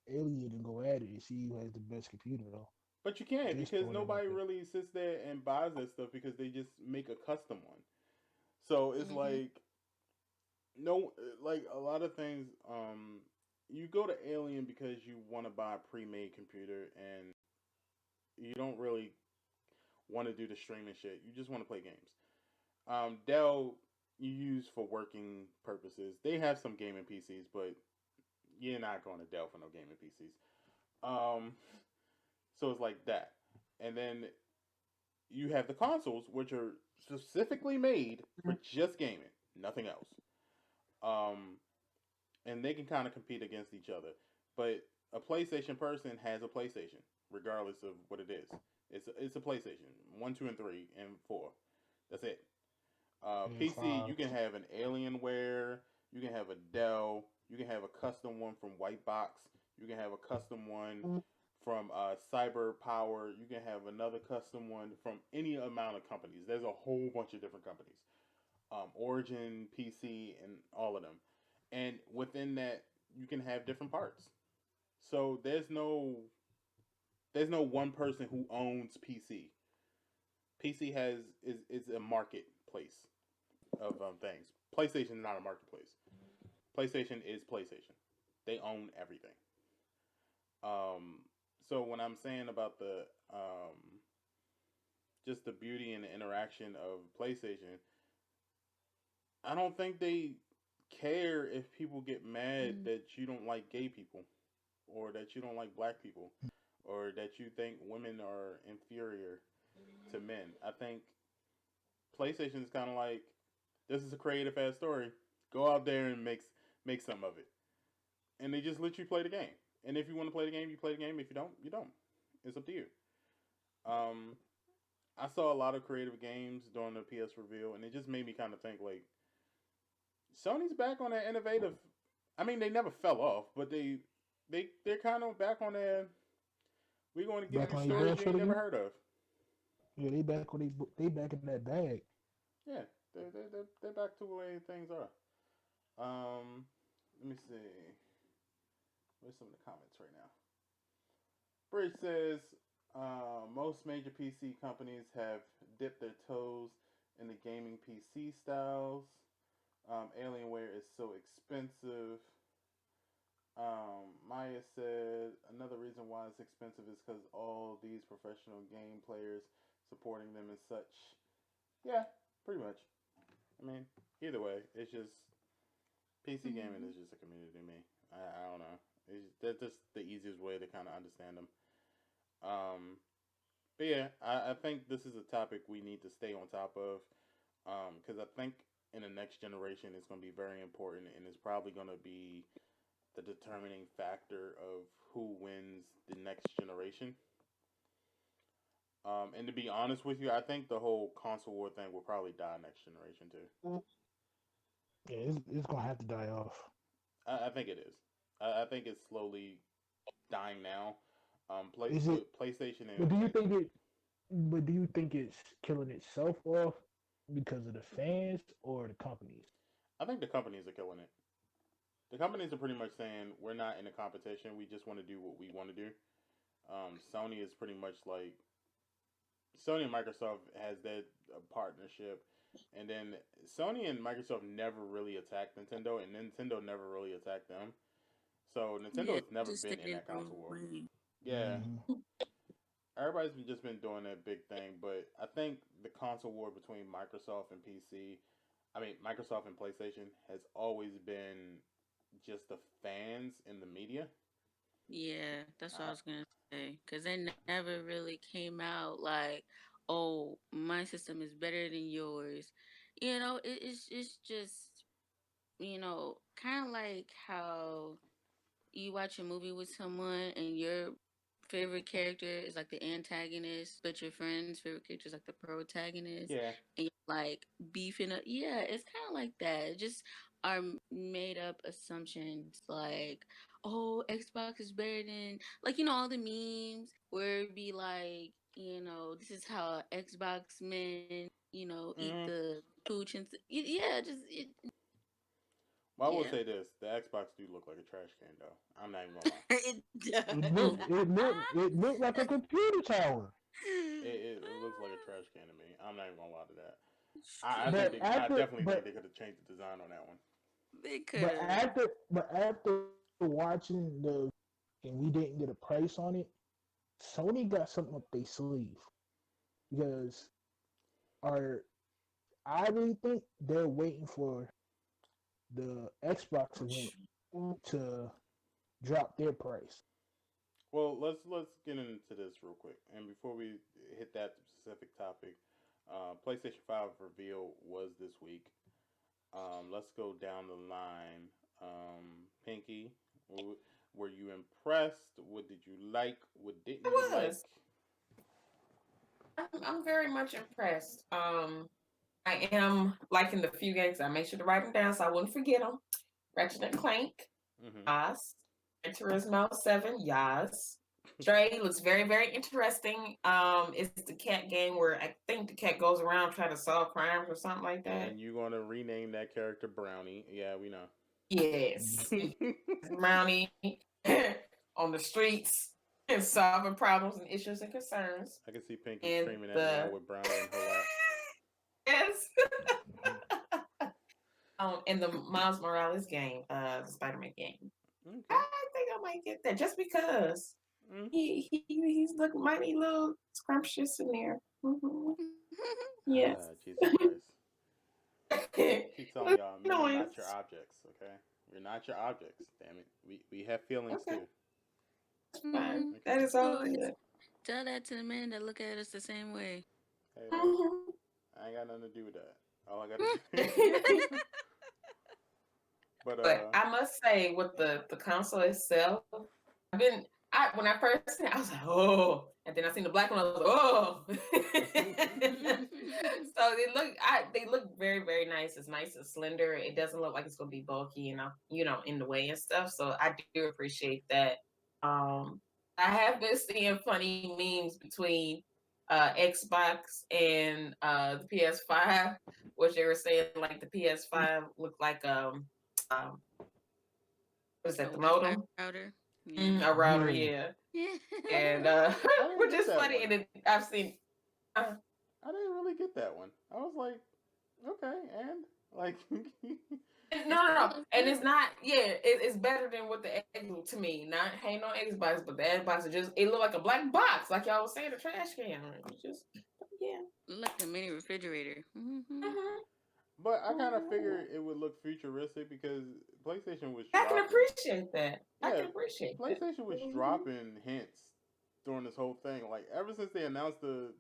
D: Alien and go at it and see who has the best computer though.
A: But you can't
D: Just
A: because
D: throwing it out
A: nobody
D: there.
A: really sits there and buys that stuff because they just make a custom one. So it's
C: Mm-hmm.
A: like no, like a lot of things. You go to Alien because you want to buy a pre-made computer and you don't really want to do the streaming shit. You just want to play games. Dell you use for working purposes. They have some gaming PCs, but you're not going to Dell for no gaming PCs. Um, so it's like that, and then you have the consoles, which are specifically made for just gaming, nothing else. Um, and they can kind of compete against each other. But a PlayStation person has a PlayStation, regardless of what it is. It's a PlayStation 1, 2, and 3, and 4. That's it.
D: And
A: PC, you
D: five.
A: can have an Alienware, you can have a Dell, you can have a custom one from Whitebox, you can have a custom one from Cyber Power, you can have another custom one from any amount of companies. There's a whole bunch of different companies, Origin, PC, and all of them. And within that, you can have different parts. So there's no one person who owns PC. PC is a marketplace of things. PlayStation is not a marketplace. PlayStation is PlayStation. They own everything. Um, so when I'm saying about the just the beauty and the interaction of PlayStation, I don't think they care if people get mad
C: Mm-hmm.
A: that you don't like gay people or that you don't like black people or that you think women are inferior to men. I think PlayStation is kind of like this is a creative ass story. Go out there and make some of it, and they just let you play the game. And if you want to play the game, you play the game. If you don't, you don't. It's up to you. Um, I saw a lot of creative games during the PS reveal, and it just made me kind of think like Sony's back on that innovative. I mean, they never fell off, but they're kind of back on their. We're going to give
D: Back
A: you
D: on their
A: stories
D: bad
A: you
D: foot
A: ain't never
D: again.
A: heard of.
D: Yeah, they back in that bag.
A: Yeah, they're back to the way things are. Let me see. Where's some of the comments right now? Bridge says most major PC companies have dipped their toes in the gaming PC styles. Alienware is so expensive. Maya said another reason why it's expensive is because all these professional game players supporting them and such. Yeah, pretty much. I mean, either way, it's just PC gaming is just a community to me. I don't know. That's just the easiest way to kind of understand them. Um, but yeah, I think this is a topic we need to stay on top of because I think in the next generation it's going to be very important and it's probably going to be the determining factor of who wins the next generation. And to be honest with you, I think the whole console war thing will probably die next generation too.
D: Yeah, it's gonna have to die off.
A: I think it is. I think it's slowly dying now.
D: Is it?
A: With PlayStation
D: But do
A: and
D: you think it? But do you think it's killing itself off because of the fans or the companies?
A: I think the companies are killing it. The companies are pretty much saying we're not in a competition. We just want to do what we want to do. Sony is pretty much like Sony and Microsoft has that partnership, and then Sony and Microsoft never really attacked Nintendo, and Nintendo never really attacked them. So Nintendo
C: Yeah,
A: has never
C: just
A: been in
C: stayed
A: that console war.
C: away.
A: Yeah,
D: Mm-hmm.
A: everybody's just been doing that big thing, but I think the console war between Microsoft and PC, I mean Microsoft and PlayStation, has always been just the fans and the media.
C: Yeah, that's what I
A: Uh,
C: was gonna say. Cause they never really came out like, "Oh, my system is better than yours." It's just kind of like how you watch a movie with someone and your favorite character is like the antagonist, but your friend's favorite character is like the protagonist,
A: yeah.
C: and you're like beefing up. Yeah, it's kind of like that. It just are made up assumptions like, oh, Xbox is better than like all the memes where it be like, this is how Xbox men, eat
A: Mm-hmm.
C: the pooch and yeah, just
A: Well, I will
C: yeah,
A: say this: the Xbox do look like a trash can, though. I'm not even gonna lie.
C: it
D: It
C: does.
D: looked it looked like a computer tower.
A: It looks like a trash can to me. I'm not even gonna lie to that. I think
C: Straight.
A: I definitely think they could have changed the design on that one.
C: They could have.
D: But after watching the and we didn't get a price on it, Sony got something up their sleeve because our I really think they're waiting for the Xbox event to drop their price.
A: Well, let's get into this real quick. And before we hit that specific topic, PlayStation 5 reveal was this week. Let's go down the line. Pinky, were you impressed? What did you like? What didn't you
B: I
A: like?
B: was. I'm very much impressed. I am liking the few games. I make sure to write them down so I wouldn't forget them. Ratchet and Clank,
A: Mm-hmm.
B: yes. Gran Turismo 7, yes. Stray looks very, very interesting. It's the cat game where I think the cat goes around trying to solve crimes or something like that.
A: And you're gonna rename that character Brownie? Yeah, we know.
B: Yes. Brownie on the streets and solving problems and issues and concerns.
A: I can see Pinky
B: And
A: streaming that now with Brownie in her lap.
B: yes. And the Miles Morales game, the Spider-Man game.
A: Okay.
B: I think I might get that just because he's looking mighty little scrumptious in there. Mm-hmm. Yes.
A: Jesus Christ. Keep telling y'all, men are not your objects, okay? You're not your objects, damn it. We have feelings
B: Okay.
A: too.
B: Fine.
A: Okay.
B: That is all good.
C: Tell that to the men that look at us the same way.
A: Hey,
B: Mm-hmm.
A: I ain't got nothing to do with that. All I gotta do.
B: But I must say, with the console itself, when I first seen it, I was like, oh, and then I seen the black one, I was like, oh. So they look very, very nice. It's nice and slender. It doesn't look like it's gonna be bulky, in the way and stuff. So I do appreciate that. I have been seeing funny memes between Xbox and the PS5, which they were saying like the PS5 looked like what is that, the modem?
C: Router. Yeah.
B: A router,
D: Yeah.
B: yeah.
C: Yeah.
B: And
A: I didn't
B: which
A: get
B: is
A: that
B: funny,
A: one.
B: and I've seen. Uh,
A: I didn't really get that one. I was like, okay, and like,
B: no,
C: It
B: no,
C: still
B: no,
C: looks
B: and
C: good.
B: it's not. Yeah, it's better than what the Xbox to me. Not hating on Xbox, but the Xbox is just it looked like a black box, like y'all was saying, a trash can. It's just yeah.
C: Like a mini refrigerator. Hmm.
A: but I kind of
B: Mhm.
A: figured it would look futuristic because PlayStation was
B: I can
A: dropping.
B: appreciate that. I
A: Yeah,
B: can appreciate that.
A: PlayStation was
B: Mhm.
A: dropping hints during this whole thing. Like ever since they announced the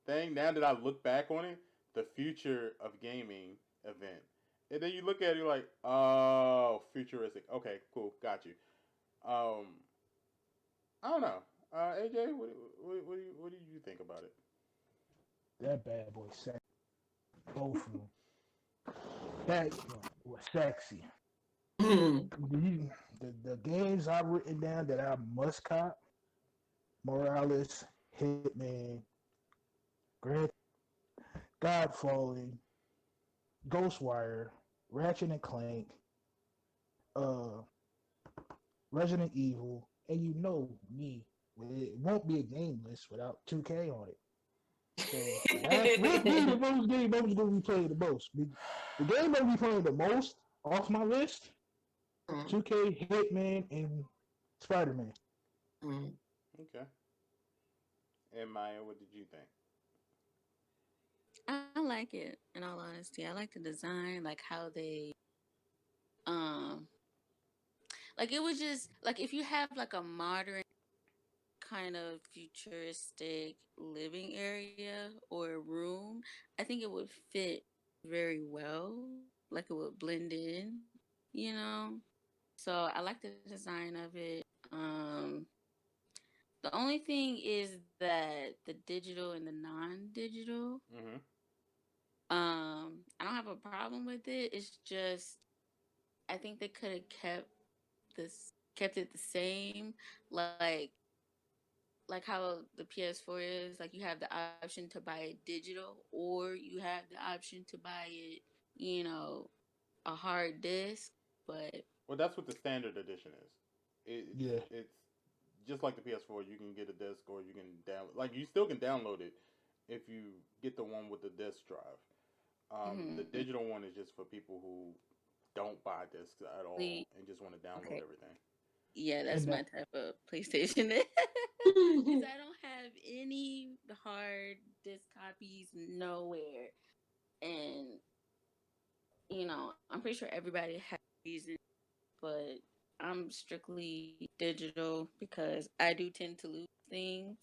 A: thing, now that I look back on it, the future of gaming event, and then you look at it, you're like, oh, futuristic. Okay, cool, got you. Um, I don't know. AJ, what do you think about it?
D: That bad boy sexy. Both of them. That was sexy.
B: Mhm.
D: The games I've written down that I must cop: Morales, Hitman, Grand Godfallen, Ghostwire, Ratchet and Clank, uh, Resident Evil, and you know me, it won't be a game list without 2K on it. So that would be the most game I'm going to be playing the most. The game I'm going to be playing the most off my list:
B: Mhm.
D: 2K, Hitman, and Spider Man.
B: Mhm.
A: Okay. And Maya, what did you think?
C: I like it. In all honesty, I like the design, like how they, um, like it was just like if you have like a modern kind of futuristic living area or room, I think it would fit very well. Like it would blend in, you know. So I like the design of it. Um, the only thing is that the digital and the non-digital,
A: Mm-hmm.
C: I don't have a problem with it. It's just I think they could have kept it the same, like like how the PS4 is. Like you have the option to buy it digital, or you have the option to buy it, you know, a hard disk. But
A: Well, that's what the standard edition is.
D: Yeah.
A: It's just like the PS4. You can get a disc, or you can download. Like you still can download it if you get the one with the disc drive. The
C: mm-hmm.
A: digital one is just for people who don't buy discs at all and just want to download
C: Okay,
A: everything.
C: yeah, that's
D: And
C: my
D: that,
C: type of PlayStation. Because
B: Mhm.
C: I don't have any hard disk copies nowhere, and I'm pretty sure everybody has reason, but I'm strictly digital because I do tend to lose things.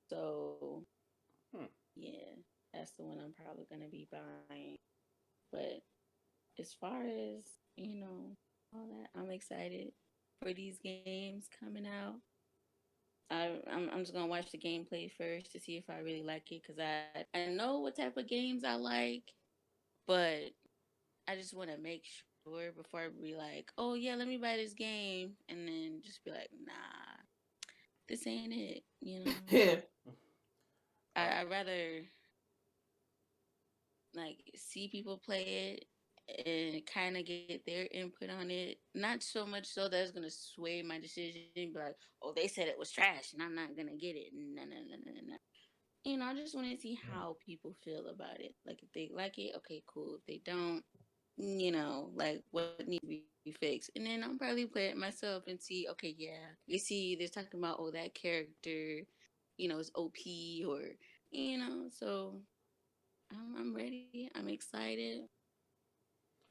C: So
A: Hmm.
C: yeah, that's the one I'm probably gonna be buying. But as far as all that, I'm excited for these games coming out. I'm just gonna watch the gameplay first to see if I really like it because I know what type of games I like, but I just want to make sure before I be like, oh yeah, let me buy this game, and then just be like, nah, this ain't it.
B: Yeah.
A: Uh,
C: I'd rather like see people play it and kind of get their input on it. Not so much so that it's gonna sway my decision. Be like, oh, they said it was trash, and I'm not gonna get it. No, no, no, no, no. I just want to see how people feel about it. Like if they like it, okay, cool. If they don't, like what needs to be fixed. And then I'll probably play it myself and see, okay, yeah, you see, they're talking about, oh, that character, is OP or, so I'm ready. I'm excited.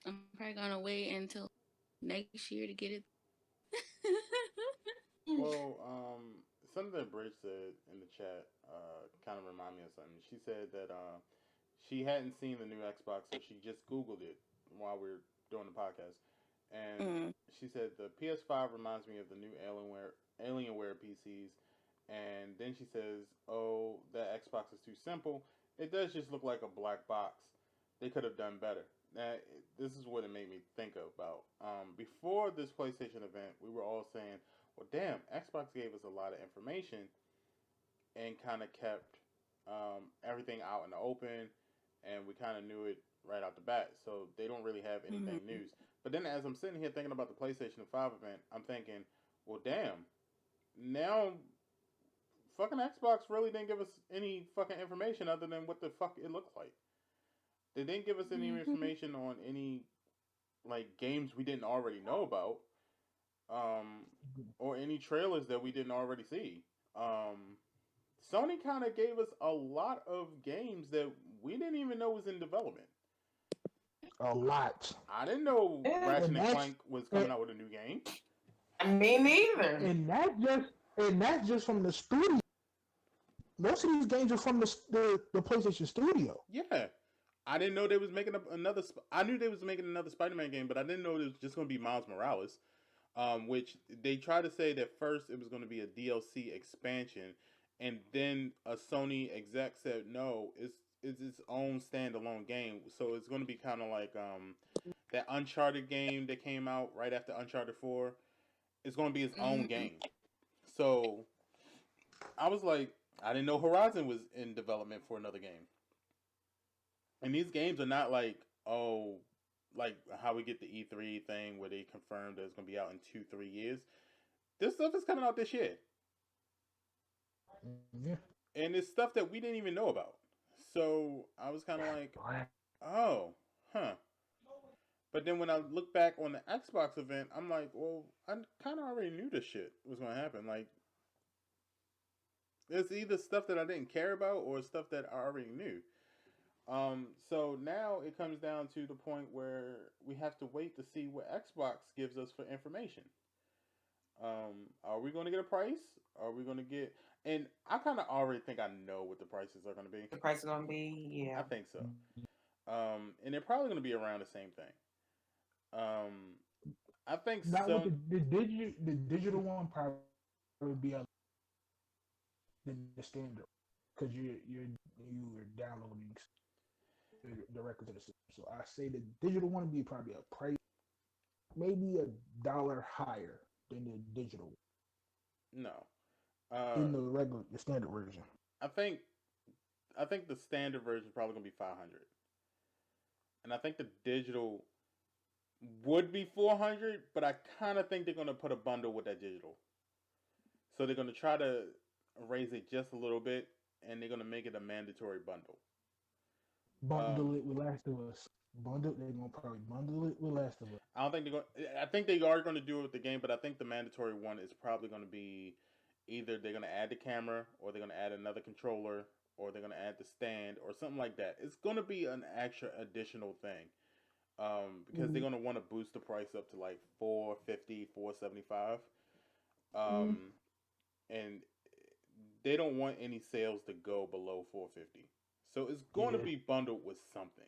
C: I'm probably gonna wait until next year to get it.
A: well, something that Bridge said in the chat kind of reminded me of something. She said that she hadn't seen the new Xbox, so she just Googled it while we were doing the podcast. And
C: Mm,
A: she said the PS5 reminds me of the new Alienware PCs. And then she says, "Oh, that Xbox is too simple. It does just look like a black box. They could have done better." Now, this is what it made me think about. Before this PlayStation event, we were all saying, "Well, damn, Xbox gave us a lot of information and kind of kept everything out in the open, and we kind of knew it right out the bat. So they don't really have anything
C: mm-hmm.
A: news." But then, as I'm sitting here thinking about the PlayStation 5 event, I'm thinking, Well, damn. Now, fucking Xbox really didn't give us any fucking information other than what the fuck it looked like. They didn't give us any information on any like games we didn't already know about, um, or any trailers that we didn't already see. Um, Sony kind of gave us a lot of games that we didn't even know was in development.
D: A lot.
A: I didn't know
B: Yeah.
A: Ratchet
D: And
A: and
D: that's
A: Clank was coming out with a new game.
B: Me neither.
D: and that just from the studio. Most of these games are from the PlayStation Studio.
A: Yeah, I didn't know they was making another. I knew they was making another Spider-Man game, but I didn't know it was just going to be Miles Morales. Which they tried to say that first it was going to be a DLC expansion, and then a Sony exec said no, it's its own standalone game. So it's going to be kind of like that Uncharted game that came out right after Uncharted 4. It's going to be its own game. So I was like, I didn't know Horizon was in development for another game. And these games are not like, oh, like how we get the E3 thing where they confirmed that it's going to be out in 2-3 years. This stuff is coming out this year.
D: Yeah.
A: And it's stuff that we didn't even know about. So I was kind of like, oh, huh. But then when I look back on the Xbox event, I'm like, well, I kind of already knew this shit was going to happen. Like, it's either stuff that I didn't care about or stuff that I already knew. So now it comes down to the point where we have to wait to see what Xbox gives us for information. Are we going to get a price? Are we going to get? And I kind of already think I know what the prices are going to be.
B: The price is gonna be, yeah.
A: I think so. And they're probably going to be around the same thing. I think
D: Not
A: some.
D: with the digital one probably be on the standard because you're downloading directly to the system. So I say the digital one would be probably a price maybe $1 higher than the digital
A: No.
D: in the standard version.
A: I think the standard version is probably going to be 500. And I think the digital would be 400, but I kind of think they're going to put a bundle with that digital. So they're going to try to raise it just a little bit, and they're going to make it a mandatory bundle.
D: Bundle it with Last of Us. They're gonna probably bundle it with Last of Us.
A: I don't think they're going. I think they are going to do it with the game, but I think the mandatory one is probably going to be either they're going to add the camera, or they're going to add another controller, or they're going to add the stand, or something like that. It's going to be an extra additional thing. Because they're going to want to boost the price up to like $450, $475. And they don't want any sales to go below $450. So it's going to be bundled with something.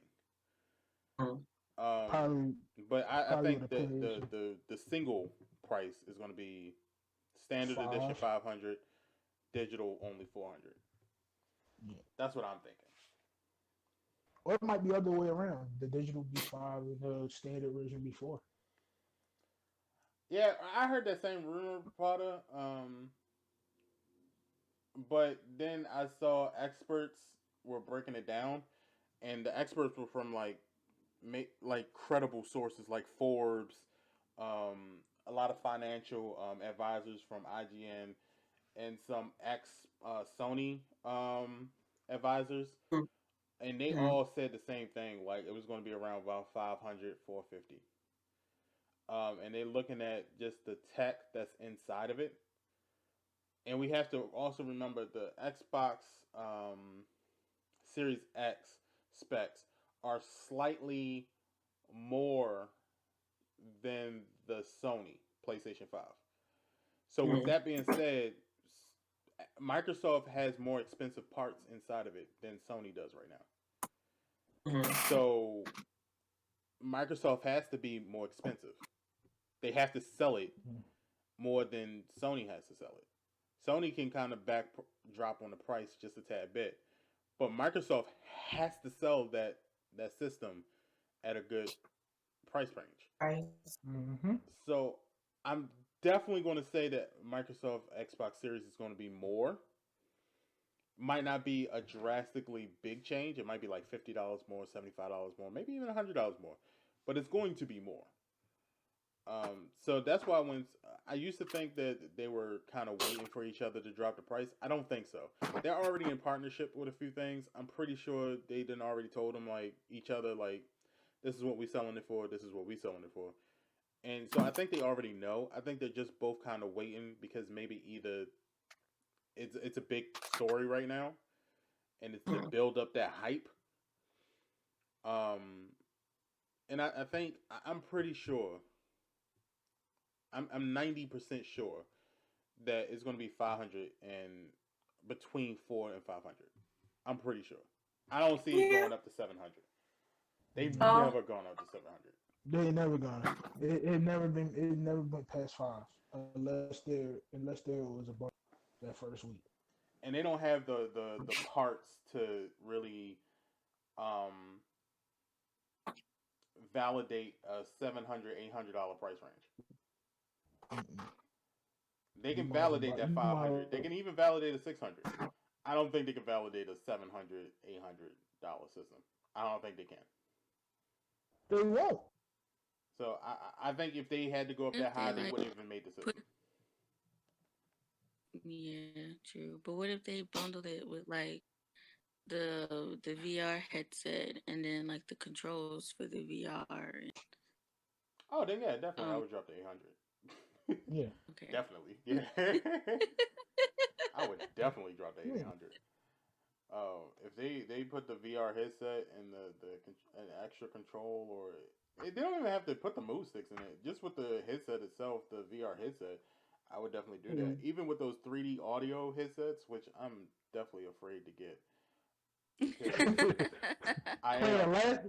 D: Probably,
A: but I
D: probably
A: think
D: with a
A: that the single price is going to be standard edition 500, digital only 400.
D: Yeah.
A: That's what I'm thinking.
D: Or it might be the other way around. The digital be 5 and the standard version be 4.
A: Yeah, I heard that same rumor, Potter. But then I saw experts were breaking it down, and the experts were from like credible sources like Forbes, a lot of financial advisors from IGN, and some ex Sony advisors, and they all said the same thing. Like it was going to be around about 500, 450. And they're looking at just the tech that's inside of it. And we have to also remember the Xbox Series X specs are slightly more than the Sony PlayStation 5. So with that being said, Microsoft has more expensive parts inside of it than Sony does right now. So Microsoft has to be more expensive. They have to sell it more than Sony has to sell it. Sony can kind of drop on the price just a tad bit, but Microsoft has to sell that system at a good price range. So I'm definitely going to say that Microsoft Xbox Series is going to be more. Might not be a drastically big change. It might be like $50 more, $75 more, maybe even $100 more, but it's going to be more. So that's why when I used to think that they were kind of waiting for each other to drop the price. I don't think so. They're already in partnership with a few things. I'm pretty sure they didn't already told them like each other like this is what we selling it for. This is what we selling it for. And so I think they already know. I think they're just both kind of waiting because maybe either it's a big story right now and it's to build up that hype. Um, and I think I'm pretty sure. I'm 90% sure that it's going to be 500 and between 4 and 500. I'm pretty sure. I don't see it
B: Yeah.
A: going up to 700. They've
D: Mm,
A: never gone up to 700.
D: they never gonna. It never been past 5 unless there was a bunch that first week.
A: And they don't have the parts to really um, validate a $700 $800 price range.
D: Mm-mm.
A: They
D: You
A: can
D: might have to
A: validate
D: buy.
A: that
D: You might.
A: 500. They can even validate a 600. I don't think they can validate a 700 $800 system. I don't think they can.
D: They won't.
A: So I think if they had to go up
C: If
A: that
C: they
A: high, they
C: like
A: wouldn't even made the
C: put,
A: system.
C: yeah, true. But what if they bundled it with like the VR headset and then like the controls for the VR?
A: Oh, then yeah, definitely, I
C: Um,
A: would drop the 800.
D: Yeah.
C: okay.
A: Definitely, yeah. I would definitely drop the
D: Yeah.
A: 800. Oh, if they put the VR headset and an extra control, or they don't even have to put the move sticks in it. Just with the headset itself, the VR headset, I would definitely do that.
D: Mm.
A: Even with those 3D audio headsets, which I'm definitely afraid to get because I
D: Playing
A: am.
D: a last,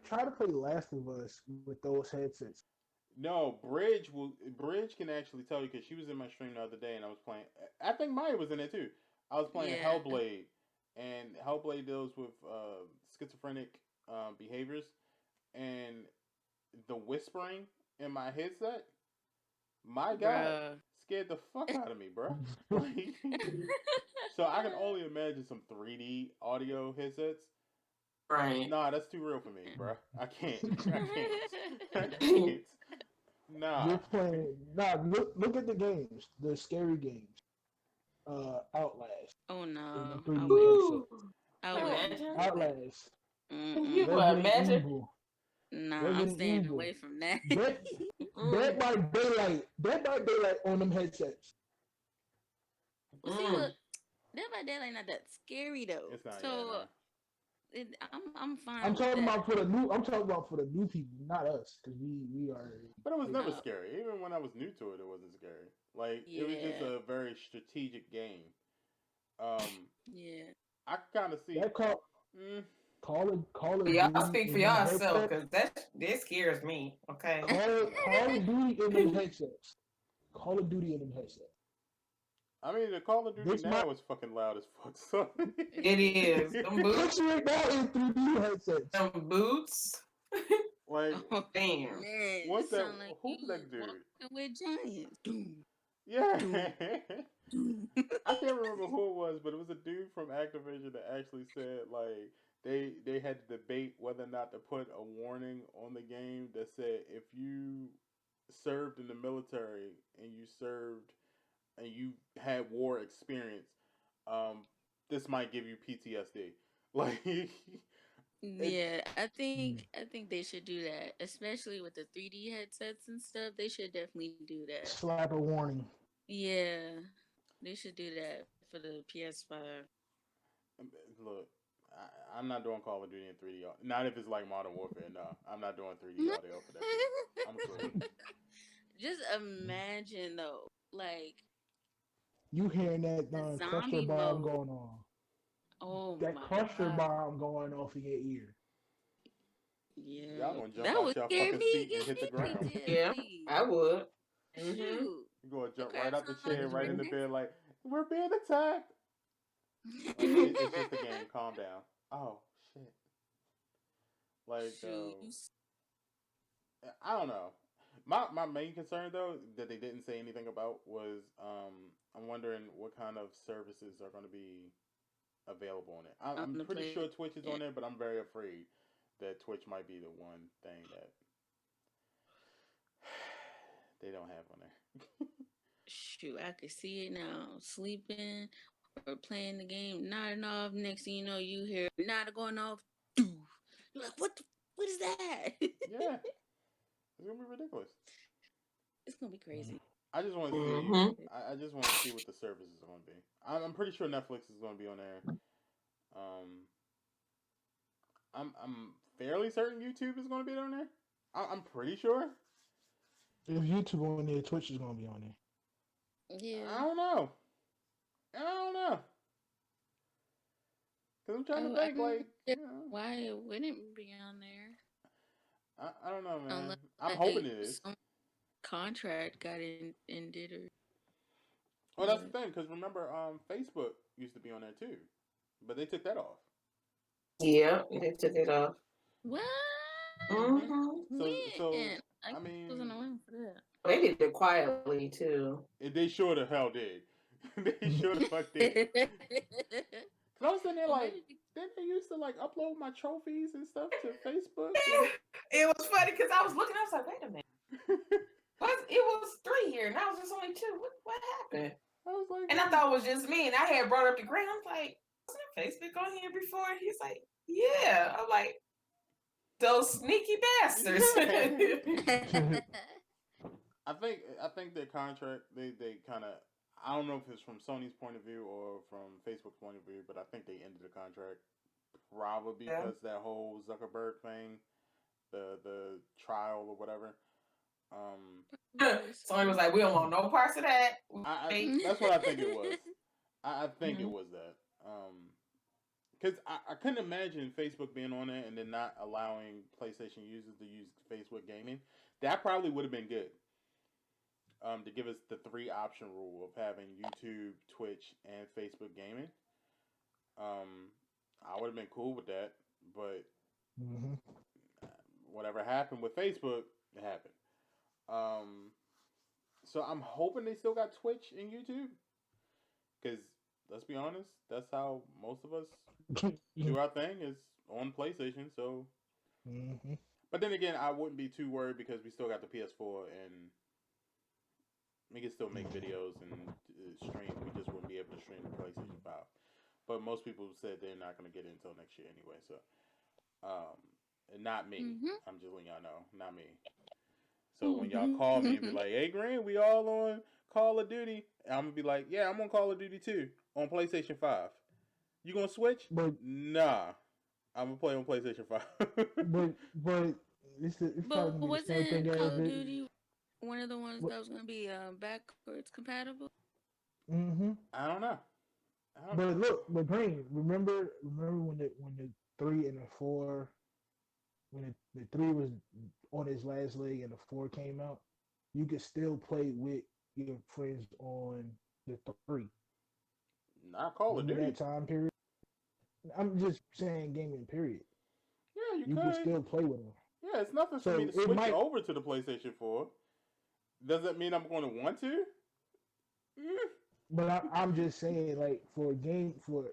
D: try to play Last of Us with those headsets.
A: No, Bridge can actually tell you because she was in my stream the other day and I was playing. I think Maya was in it too. I was playing
C: Yeah.
A: Hellblade, and Hellblade deals with schizophrenic behaviors, and the whispering in my headset, my God,
C: Bruh.
A: scared the fuck out of me, bro. Like, so I can only imagine some 3D audio headsets.
B: Right.
A: Nah, that's too real for me, bro. I can't. I can't. I can't. Nah.
D: You're playing. Nah, look at the games, the scary games. Outlast
C: Oh
D: in the
C: no, I
D: 3D
C: wouldn't.
D: headset.
B: Ooh.
C: I wouldn't
B: Imagine.
C: do that.
D: Outlast,
B: You
C: Mm-mm.
B: would
D: Resident
B: imagine.
D: Evil,
C: Nah, I'm
D: Resident
C: staying
D: Evil.
C: away from that.
D: Dead,
B: Mm.
D: Dead by Daylight on them headsets.
C: Well, see, look,
B: Mm.
C: Dead by Daylight not that scary though.
A: It's not. Yeah,
C: So
A: nah.
C: I'm fine with
D: I'm talking about for the new people, not us, because we are.
A: But it was never
C: that.
A: scary. Even when I was new to it, it wasn't scary. Like it was just
C: Yeah,
A: a very strategic game. Um,
C: yeah.
A: I kind of see.
D: That
A: Mm,
D: Call of
B: Y'all
D: Duty
B: speak for
D: in them
B: yourself,
D: headsets.
B: cause that scares me. Okay.
D: Call of Duty in them headsets. Call of Duty in them headsets.
A: I mean, the Call of Duty
D: This might
A: now is fucking loud as fuck. So
B: It is. Them boots.
D: picture it now in 3D headsets.
B: Them boots.
A: like,
C: Oh
B: Damn.
C: man,
A: what's
C: it
A: that?
C: sound like
A: Who's
C: you
A: that dude?
C: walking with giants. Doom,
A: Yeah,
C: doom, doom.
A: I can't remember who it was, but it was a dude from Activision that actually said like they had to debate whether or not to put a warning on the game that said if you served in the military and you had war experience, um, this might give you PTSD. Like it,
C: Yeah, I think they should do that, especially with the 3D headsets and stuff. They should definitely do that.
D: Slap a warning.
C: Yeah, they should do that for the PS5.
A: look. I'm not doing Call of Duty in 3D. Not if it's like Modern Warfare. No, I'm not doing 3D audio for that shit. I'm cool.
C: Just imagine though, like
D: You hearing that
C: the
D: cluster
C: zombie
D: bomb
C: mode.
D: going on?
C: Oh
D: That
C: my
D: cluster
C: god.
D: bomb going off in your ear.
A: Y'all
C: Yeah,
A: gonna jump
C: that
A: out
C: would
A: your
C: scare
A: fucking
C: me.
A: seat and
C: Give
A: hit the
C: me
A: ground.
B: Yeah,
C: PTSD.
B: I would. Mm-hmm.
C: Shoot,
A: You gonna
C: the
A: jump right
C: crap
A: out the
C: sound like
A: chair, right in the
D: Mhm.
A: bed, like we're being attacked. Like it's just a game. Calm down. Oh shit. Like
C: Shoot,
A: I don't know. My main concern though that they didn't say anything about was I'm wondering what kind of services are going to be available on it.
C: on
A: I'm
C: the
A: pretty
C: play.
A: sure Twitch is on there, but I'm very afraid that Twitch might be the one thing that They don't have on there.
C: Shoot, I could see it now. Sleeping or playing the game, nodding off. Next thing you know, you hear not going off. You're like, what is that?
A: Yeah, it's gonna be ridiculous.
C: It's gonna be crazy.
A: I just want to see.
B: Mhm.
A: I just want to see what the service is going to be. I'm pretty sure Netflix is going to be on there. Um, I'm fairly certain YouTube is going to be on there. I'm pretty sure.
D: If YouTube on there, Twitch is gonna be on there.
C: Yeah.
A: I don't know. I don't know. Cause I'm trying to think like,
C: why it wouldn't be on there.
A: I don't know, man.
C: Unless
A: I'm hoping it is.
C: some contract got ended or.
A: Well, that's the thing. Cause remember, Facebook used to be on there too, but they took that off.
B: Yeah, they took it off.
C: What?
B: Mm-hmm.
A: So
C: I mean, wasn't around for that.
B: They did it quietly too.
A: They sure the hell did. They sure the fuck did. Cause I was sitting there like, didn't they used to like upload my trophies and stuff to Facebook?
B: It was funny because I was looking. I was like, wait a minute. It was 3 here, and I was just only 2. What happened?
A: I was like,
B: and I thought it was just me, and I had brought up the grant. I'm like, wasn't Facebook on here before? He's like, yeah. I'm like, those sneaky bastards.
A: I think their contract they kind of, I don't know if it's from Sony's point of view or from Facebook's point of view, but I think they ended the contract probably because that whole Zuckerberg thing, the trial or whatever.
B: Sony was like, we don't want no parts of that.
A: That's what I think it was. I think it was that. Because I couldn't imagine Facebook being on there and then not allowing PlayStation users to use Facebook gaming. That probably would have been good. To give us the 3 option rule of having YouTube, Twitch, and Facebook gaming. I would have been cool with that, but whatever happened with Facebook, it happened. So I'm hoping they still got Twitch and YouTube, because let's be honest, that's how most of us do our thing, is on PlayStation. So, but then again, I wouldn't be too worried because we still got the PS4 and we can still make videos and stream. We just wouldn't be able to stream the PlayStation 5. But most people said they're not going to get it until next year anyway. So, and not me. I'm just letting y'all know, not me. So when y'all call me and be like, "Hey, Green, we all on Call of Duty," I'm gonna be like, "Yeah, I'm on Call of Duty too on PlayStation 5. You gonna switch?"
D: But
A: nah, I'm gonna play on PlayStation 5.
D: but it's probably the same thing
C: Call
D: as
C: of Duty one of the ones that was gonna be backwards compatible?
A: I don't know.
D: But look, but Green, remember when the 3 and the 4, when the 3 was on his last leg and the 4 came out, you could still play with your friends on the 3.
A: Not Call of Duty.
D: That time period. I'm just saying, gaming period.
A: Yeah,
D: you could still play with them.
A: Yeah, it's nothing for me to switch over to the PlayStation 4. Does that mean I'm going to want to?
D: But I'm just saying, like, for a game for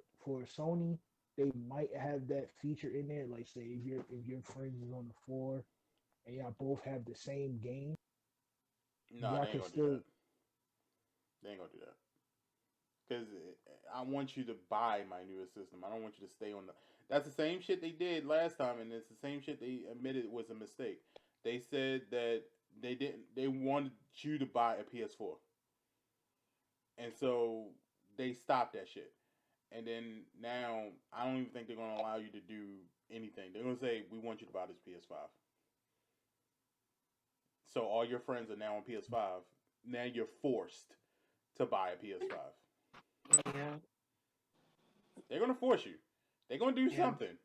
D: Sony, they might have that feature in there. Like, say if your friend is on the 4 and y'all both have the same game.
A: No, they ain't gonna do that. They ain't gonna do that. Because I want you to buy my newest system. I don't want you to stay on the. That's the same shit they did last time, and it's the same shit they admitted was a mistake. They said that they didn't. They wanted you to buy a PS4, and so they stopped that shit. And then now I don't even think they're gonna allow you to do anything. They're gonna say, "We want you to buy this PS5." So all your friends are now on PS5. Now you're forced to buy a PS5.
B: Yeah.
A: They're gonna force you. They're gonna do something.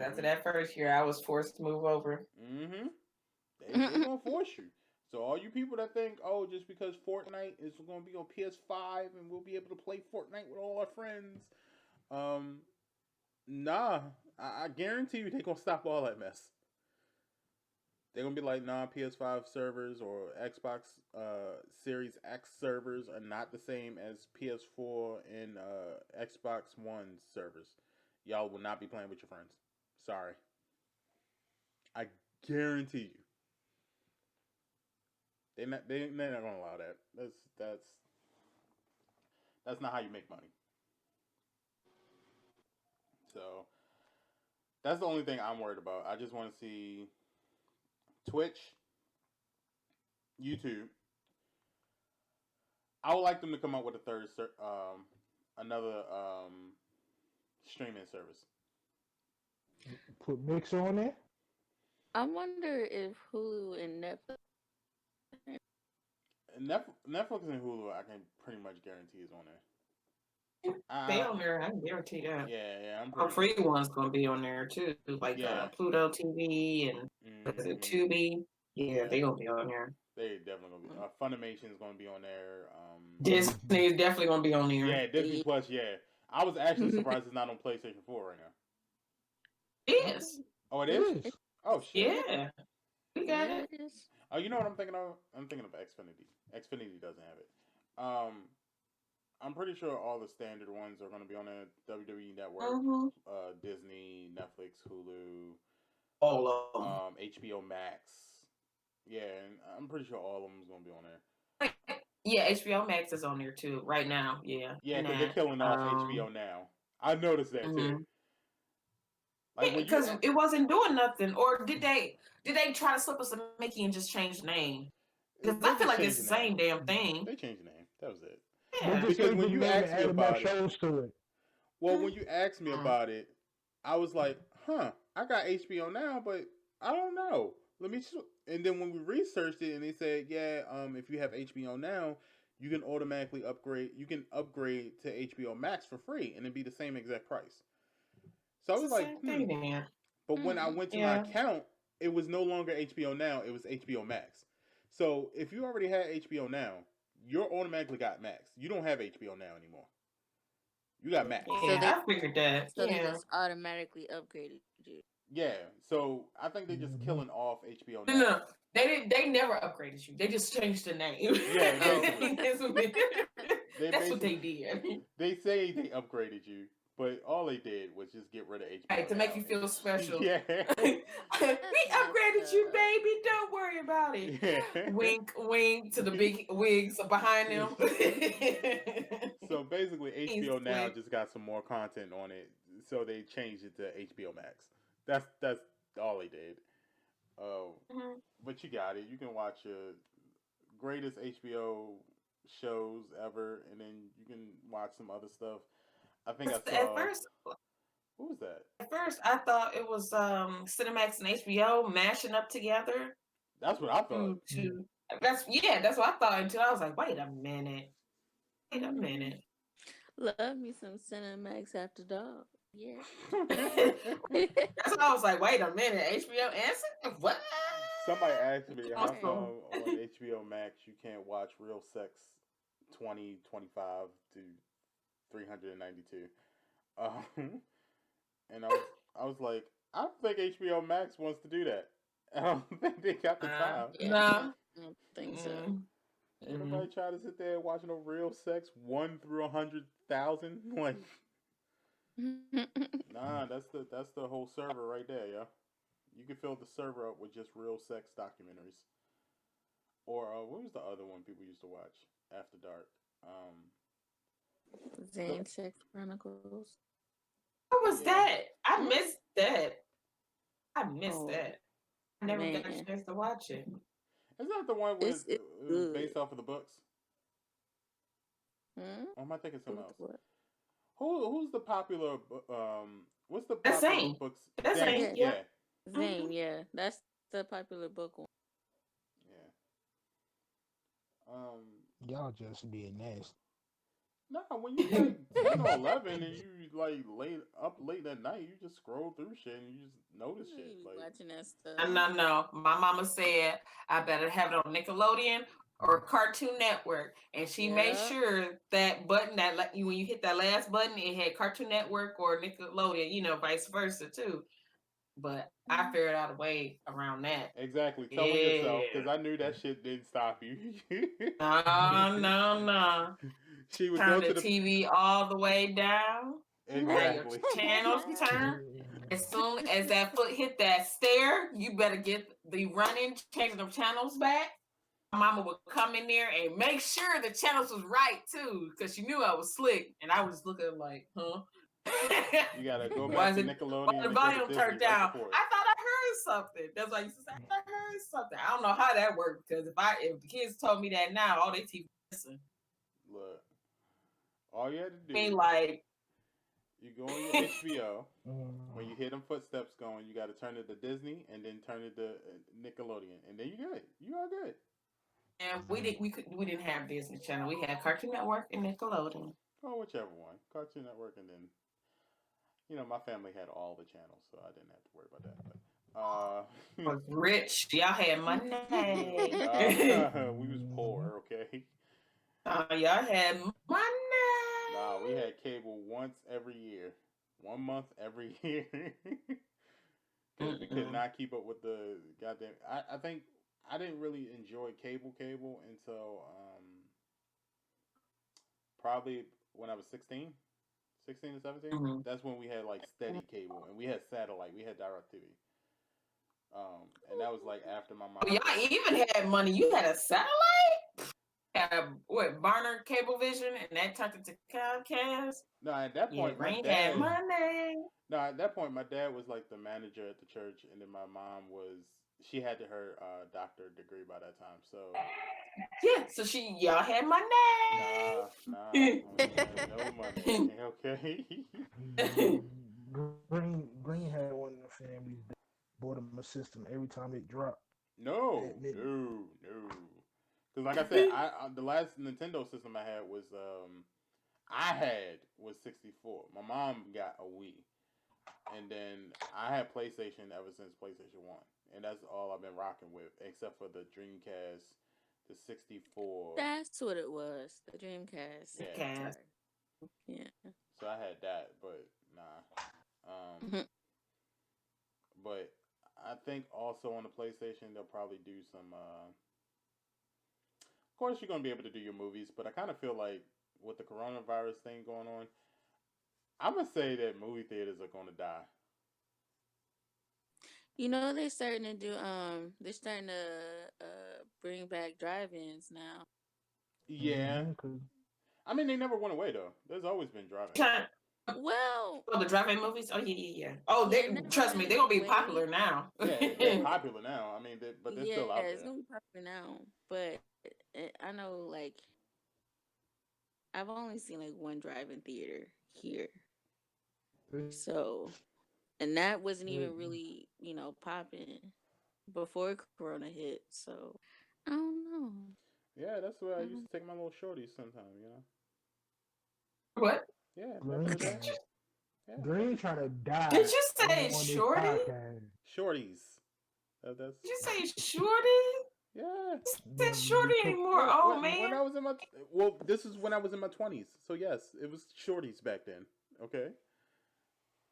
B: After that first year, I was forced to move over.
A: They're gonna force you. So all you people that think, oh, just because Fortnite is gonna be on PS5 and we'll be able to play Fortnite with all our friends, nah. I guarantee you they're gonna stop all that mess. They're gonna be like, nah, PS5 servers or Xbox Series X servers are not the same as PS4 and Xbox One servers. Y'all will not be playing with your friends. Sorry. I guarantee you. They're not gonna allow that. That's not how you make money. So that's the only thing I'm worried about. I just want to see Twitch, YouTube. I would like them to come up with a another streaming service.
D: Put Mixer on there.
C: I wonder if Hulu and Netflix.
A: Netflix and Hulu, I can pretty much guarantee is on there.
B: They on there, I can guarantee that.
A: Yeah, I'm
B: Our
A: pretty.
B: free one's gonna be on there too, like
A: Yeah.
B: Pluto TV and is it Tubi? Yeah, they gonna be on there.
A: They definitely gonna be. Funimation is gonna be on there.
B: Disney is definitely gonna be on there.
A: Yeah, Disney Plus. Yeah, I was actually surprised it's not on PlayStation 4 right now.
B: It is.
A: Oh, it is. Oh shit.
B: Yeah, we got it.
A: Oh, you know what I'm thinking of? I'm thinking of Xfinity. Xfinity doesn't have it. I'm pretty sure all the standard ones are going to be on the WWE Network, Disney, Netflix, Hulu,
B: all of them.
A: HBO Max. Yeah, and I'm pretty sure all of them is going to be on there.
B: Yeah, HBO Max is on there too right now. Yeah.
A: Yeah, because they're killing off HBO now. I noticed that too.
B: Like because it wasn't doing nothing, or did they try to slip us a Mickey and just change the name? Because I feel like it's the same damn thing.
A: They changed the name. That was it.
B: Yeah.
A: Because when you asked me about
D: it,
A: when you asked me about it, I was like, "Huh, I got HBO now, but I don't know. Let me." And then when we researched it, and they said, "Yeah, if you have HBO now, you can automatically upgrade. You can upgrade to HBO Max for free, and it'd be the same exact price." So I was like, But when I went to my account, it was no longer HBO Now. It was HBO Max. So if you already had HBO Now, you're automatically got Max. You don't have HBO Now anymore. You got Max.
B: Yeah, I figured that.
C: So they just automatically upgraded you.
A: Yeah. So I think they're just killing off HBO Now.
B: No, they never upgraded you. They just changed the name.
A: Yeah,
B: that's what they did.
A: They say they upgraded you. But all they did was just get rid of HBO.
B: Right, to make you feel special.
A: Yeah.
B: We upgraded you, baby. Don't worry about it. Yeah. Wink, wink to the big wigs behind them.
A: So basically, HBO Now just got some more content on it, so they changed it to HBO Max. That's all they did. But you got it. You can watch greatest HBO shows ever, and then you can watch some other stuff. I think I saw.
B: At first,
A: what was that?
B: At first, I thought it was Cinemax and HBO mashing up together.
A: That's what I thought.
B: That's what I thought until I was like, wait a minute.
C: Love me some Cinemax After Dark. Yeah.
B: That's why I was like, wait a minute, HBO and what?
A: Somebody asked me how come on HBO Max you can't watch Real Sex 2025 to 392. And I was like, I don't think HBO Max wants to do that. I don't think they got the time.
B: No,
C: I don't think so.
A: Everybody try to sit there and watch no Real Sex 1 through 100,000. Like, nah, that's the whole server right there, yeah. You can fill the server up with just Real Sex documentaries. Or what was the other one people used to watch after dark?
C: Zane Sex Chronicles.
B: What was that? I missed that. I never got a chance to watch it.
A: Isn't that the one with based off of the books? Or am I thinking something else?
C: What?
A: Who's the popular? What's the
B: That's
A: popular
B: Zane.
A: books?
B: That's Zane. Yeah.
C: Zane. Yeah, that's the popular book one.
A: Yeah.
D: Y'all just being nasty.
A: No, when you like 10 or 11 and you like late at night, you just scroll through shit and you just notice shit. Like
C: Watching that stuff.
B: No. My mama said I better have it on Nickelodeon or Cartoon Network, and she made sure that button when you hit that last button, it had Cartoon Network or Nickelodeon, vice versa too. But I figured out a way around that.
A: Exactly. Tell yourself, because I knew that shit didn't stop you.
B: No.
A: She would
B: turn
A: go to
B: the TV all the way down.
A: Exactly.
B: Your channels turn. As soon as that foot hit that stair, you better get the running, changing the channels back. My mama would come in there and make sure the channels was right too, because she knew I was slick, and I was just looking like, huh?
A: You gotta go
B: Why
A: back
B: is
A: to
B: it? Why
A: Nickelodeon
B: the
A: and go to
B: volume
A: Disney
B: turned
A: right
B: down?
A: before it.
B: I thought I heard something. That's why I used to say I heard something. I don't know how that worked, because if the kids told me that now, all they TV listen.
A: Look, all you had to
B: I mean,
A: do,
B: like,
A: you go on your HBO. When you hear them footsteps going, you got to turn it to Disney and then turn it to Nickelodeon, and then you good. You are good.
B: and we didn't have Disney Channel. We had Cartoon Network and Nickelodeon.
A: Oh, whichever one. Cartoon Network, and then my family had all the channels, so I didn't have to worry about that.
B: Was rich. Y'all had money.
A: We was poor, okay.
B: Y'all had money.
A: Nah, we had cable once every year, 1 month every year, because we could not keep up with the goddamn. I think I didn't really enjoy cable until probably when I was 16 or 17.
B: Mm-hmm.
A: That's when we had like steady cable, and we had satellite. We had DirecTV. And that was like after my mom.
B: Y'all even had money. You had a satellite? Barner Cablevision, and that turned into Comcast?
A: No, at that point, my
B: Green
A: dad
B: had money.
A: No, at that point, my dad was like the manager at the church, and then my mom she had her doctorate degree by that time. So
B: yeah, so y'all had money.
A: Nah, no money. Okay.
D: Green had one of the families that bought him a system every time it dropped.
A: No. Because like I said, the last Nintendo system I had was 64. My mom got a Wii. And then I had PlayStation ever since PlayStation 1. And that's all I've been rocking with, except for the Dreamcast, the 64.
C: That's what it was, the Dreamcast.
B: Yeah.
C: Yeah.
A: So I had that, but nah. But I think also on the PlayStation, they'll probably do some... of course, you're going to be able to do your movies, but I kind of feel like with the coronavirus thing going on, I'm going to say that movie theaters are going to die.
C: They're starting to bring back drive-ins now.
A: Yeah. I mean, they never went away, though. There's always been drive-ins.
C: Well...
B: Oh, the drive-in movies? Oh, yeah. Oh, trust me, they're going to be popular now.
A: Yeah, they're popular now. I mean, but they're still out there.
C: Yeah, it's going to be popular now. But I know, like, I've only seen, like, one drive-in theater here. So... And that wasn't even really, popping before Corona hit. So, I don't know.
A: Yeah, that's where I used to take my little shorties sometimes,
B: What?
A: Yeah.
D: Green trying to die.
B: Did you say shorty?
A: Shorties.
B: Did you say shorty?
A: Yeah.
B: You said shorty anymore, man.
A: When I was in this is when I was in my 20s. So, yes, it was shorties back then. Okay?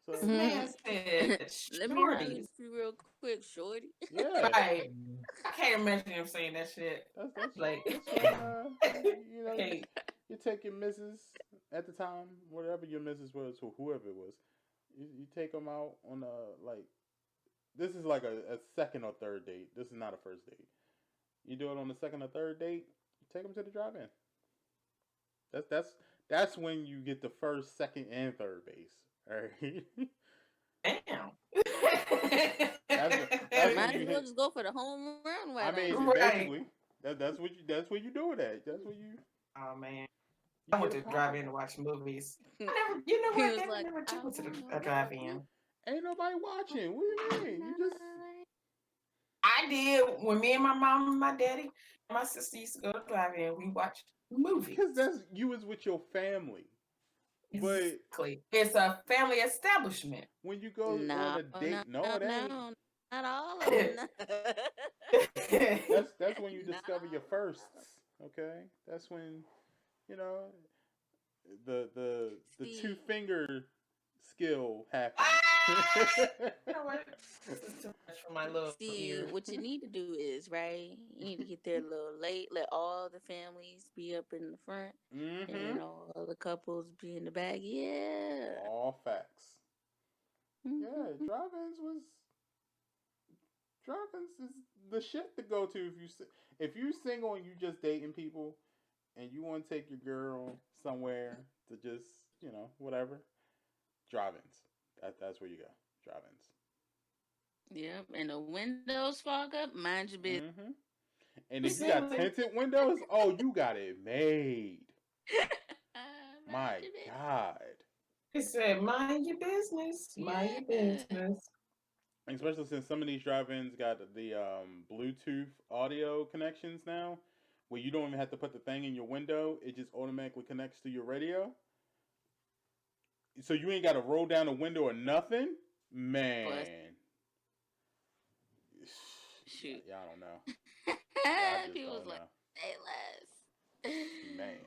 A: So,
B: This man said
C: let me honest you real quick, shorty.
A: Yeah.
B: Right. I can't imagine him saying that shit.
A: That's
B: like,
A: when, you take your missus at the time, whatever your missus was, or whoever it was, you take them out on this is like a second or third date. This is not a first date. You do it on the second or third date, you take them to the drive-in. That's when you get the first, second, and third base. All right.
B: Damn.
C: Might as well just go for the home run.
A: I mean, basically, that's what you do it at. That's what you.
B: Oh man, I went to drive-in to watch movies. I never took to the drive-in.
A: Ain't nobody watching. What do you mean? You just.
B: I did when me and my mom and my daddy and my sister used to go to drive-in. We watched movies.
A: Because you was with your family.
B: Exactly. It's a family establishment.
A: When you go on a date, no,
C: not all of them.
A: That's when you discover your firsts. Okay, that's when the 2-finger skill happens.
B: You know what? This is too much for my little ear.
C: What you need to do is, right, you need to get there a little late, let all the families be up in the front, and all the couples be in the back. Yeah.
A: All facts. Yeah, drive-ins Drive-ins is the shit to go to if you single and you just dating people and you want to take your girl somewhere to just whatever. Drive-ins. That's where you go. Drive-ins.
C: Yep, and the windows fog up. Mind your business.
A: Mm-hmm. And if you got tinted windows, oh, you got it made. My God.
B: He said, mind your business. Mind your business.
A: Especially since some of these drive-ins got the Bluetooth audio connections now, where you don't even have to put the thing in your window. It just automatically connects to your radio. So you ain't got to roll down the window or nothing. Man.
C: Shoot.
A: Y'all don't know.
C: People was like, say less.
A: Man.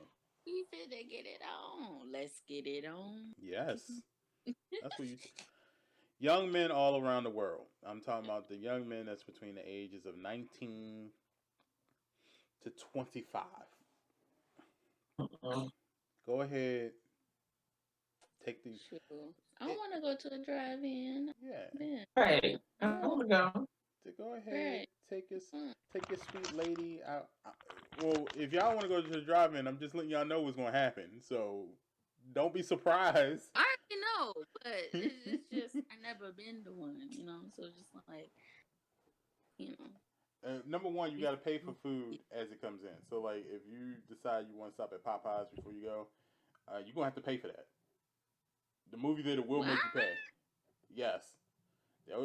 C: We finna get it on. Let's get it on.
A: Yes. That's what you... Young men all around the world. I'm talking about the young men that's between the ages of 19 to 25. Go ahead. Take these.
C: I want to go to a drive-in.
A: Yeah.
B: Right. I want to go.
A: To go ahead, take your sweet lady out. Well, if y'all want to go to the drive-in, I'm just letting y'all know what's going to happen. So don't be surprised.
C: I already know, but it's just I never been to one, so it's just like,
A: number one, you got to pay for food as it comes in. So, like, if you decide you want to stop at Popeyes before you go, you're going to have to pay for that. The movie theater will make you pay. Yes.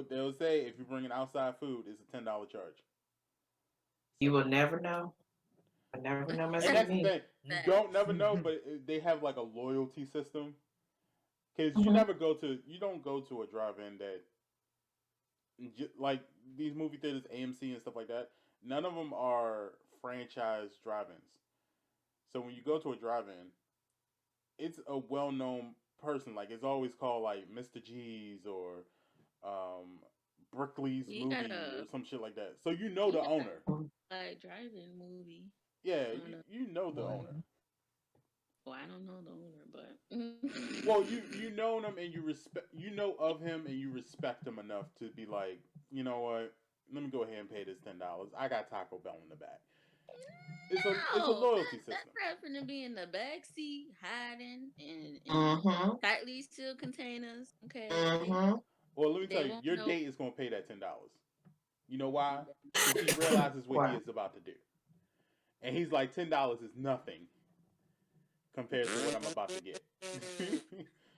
A: They'll say if you're bringing outside food, it's a $10 charge.
B: You will never know. I never know.
A: And that's the thing. You don't never know, but they have like a loyalty system. Because you don't go to a drive-in that, like these movie theaters, AMC and stuff like that, none of them are franchise drive-ins. So when you go to a drive-in, it's a well-known person. Like, it's always called like Mr. G's or Brickley's movie or some shit like that. So you know the owner.
C: Like drive-in movie.
A: Yeah, you know the owner.
C: Well, I don't know the owner, but
A: well, you know him and you know of him and you respect him enough to be like, you know what? Let me go ahead and pay this $10. I got Taco Bell in the back. It's a loyalty system.
C: That's preferring to be in the back seat, hiding in tightly sealed containers. Okay.
A: Well, let me tell you, your date is gonna pay that $10. You know why? Because he realizes what he is about to do, and he's like, $10 is nothing compared to what I'm about to get.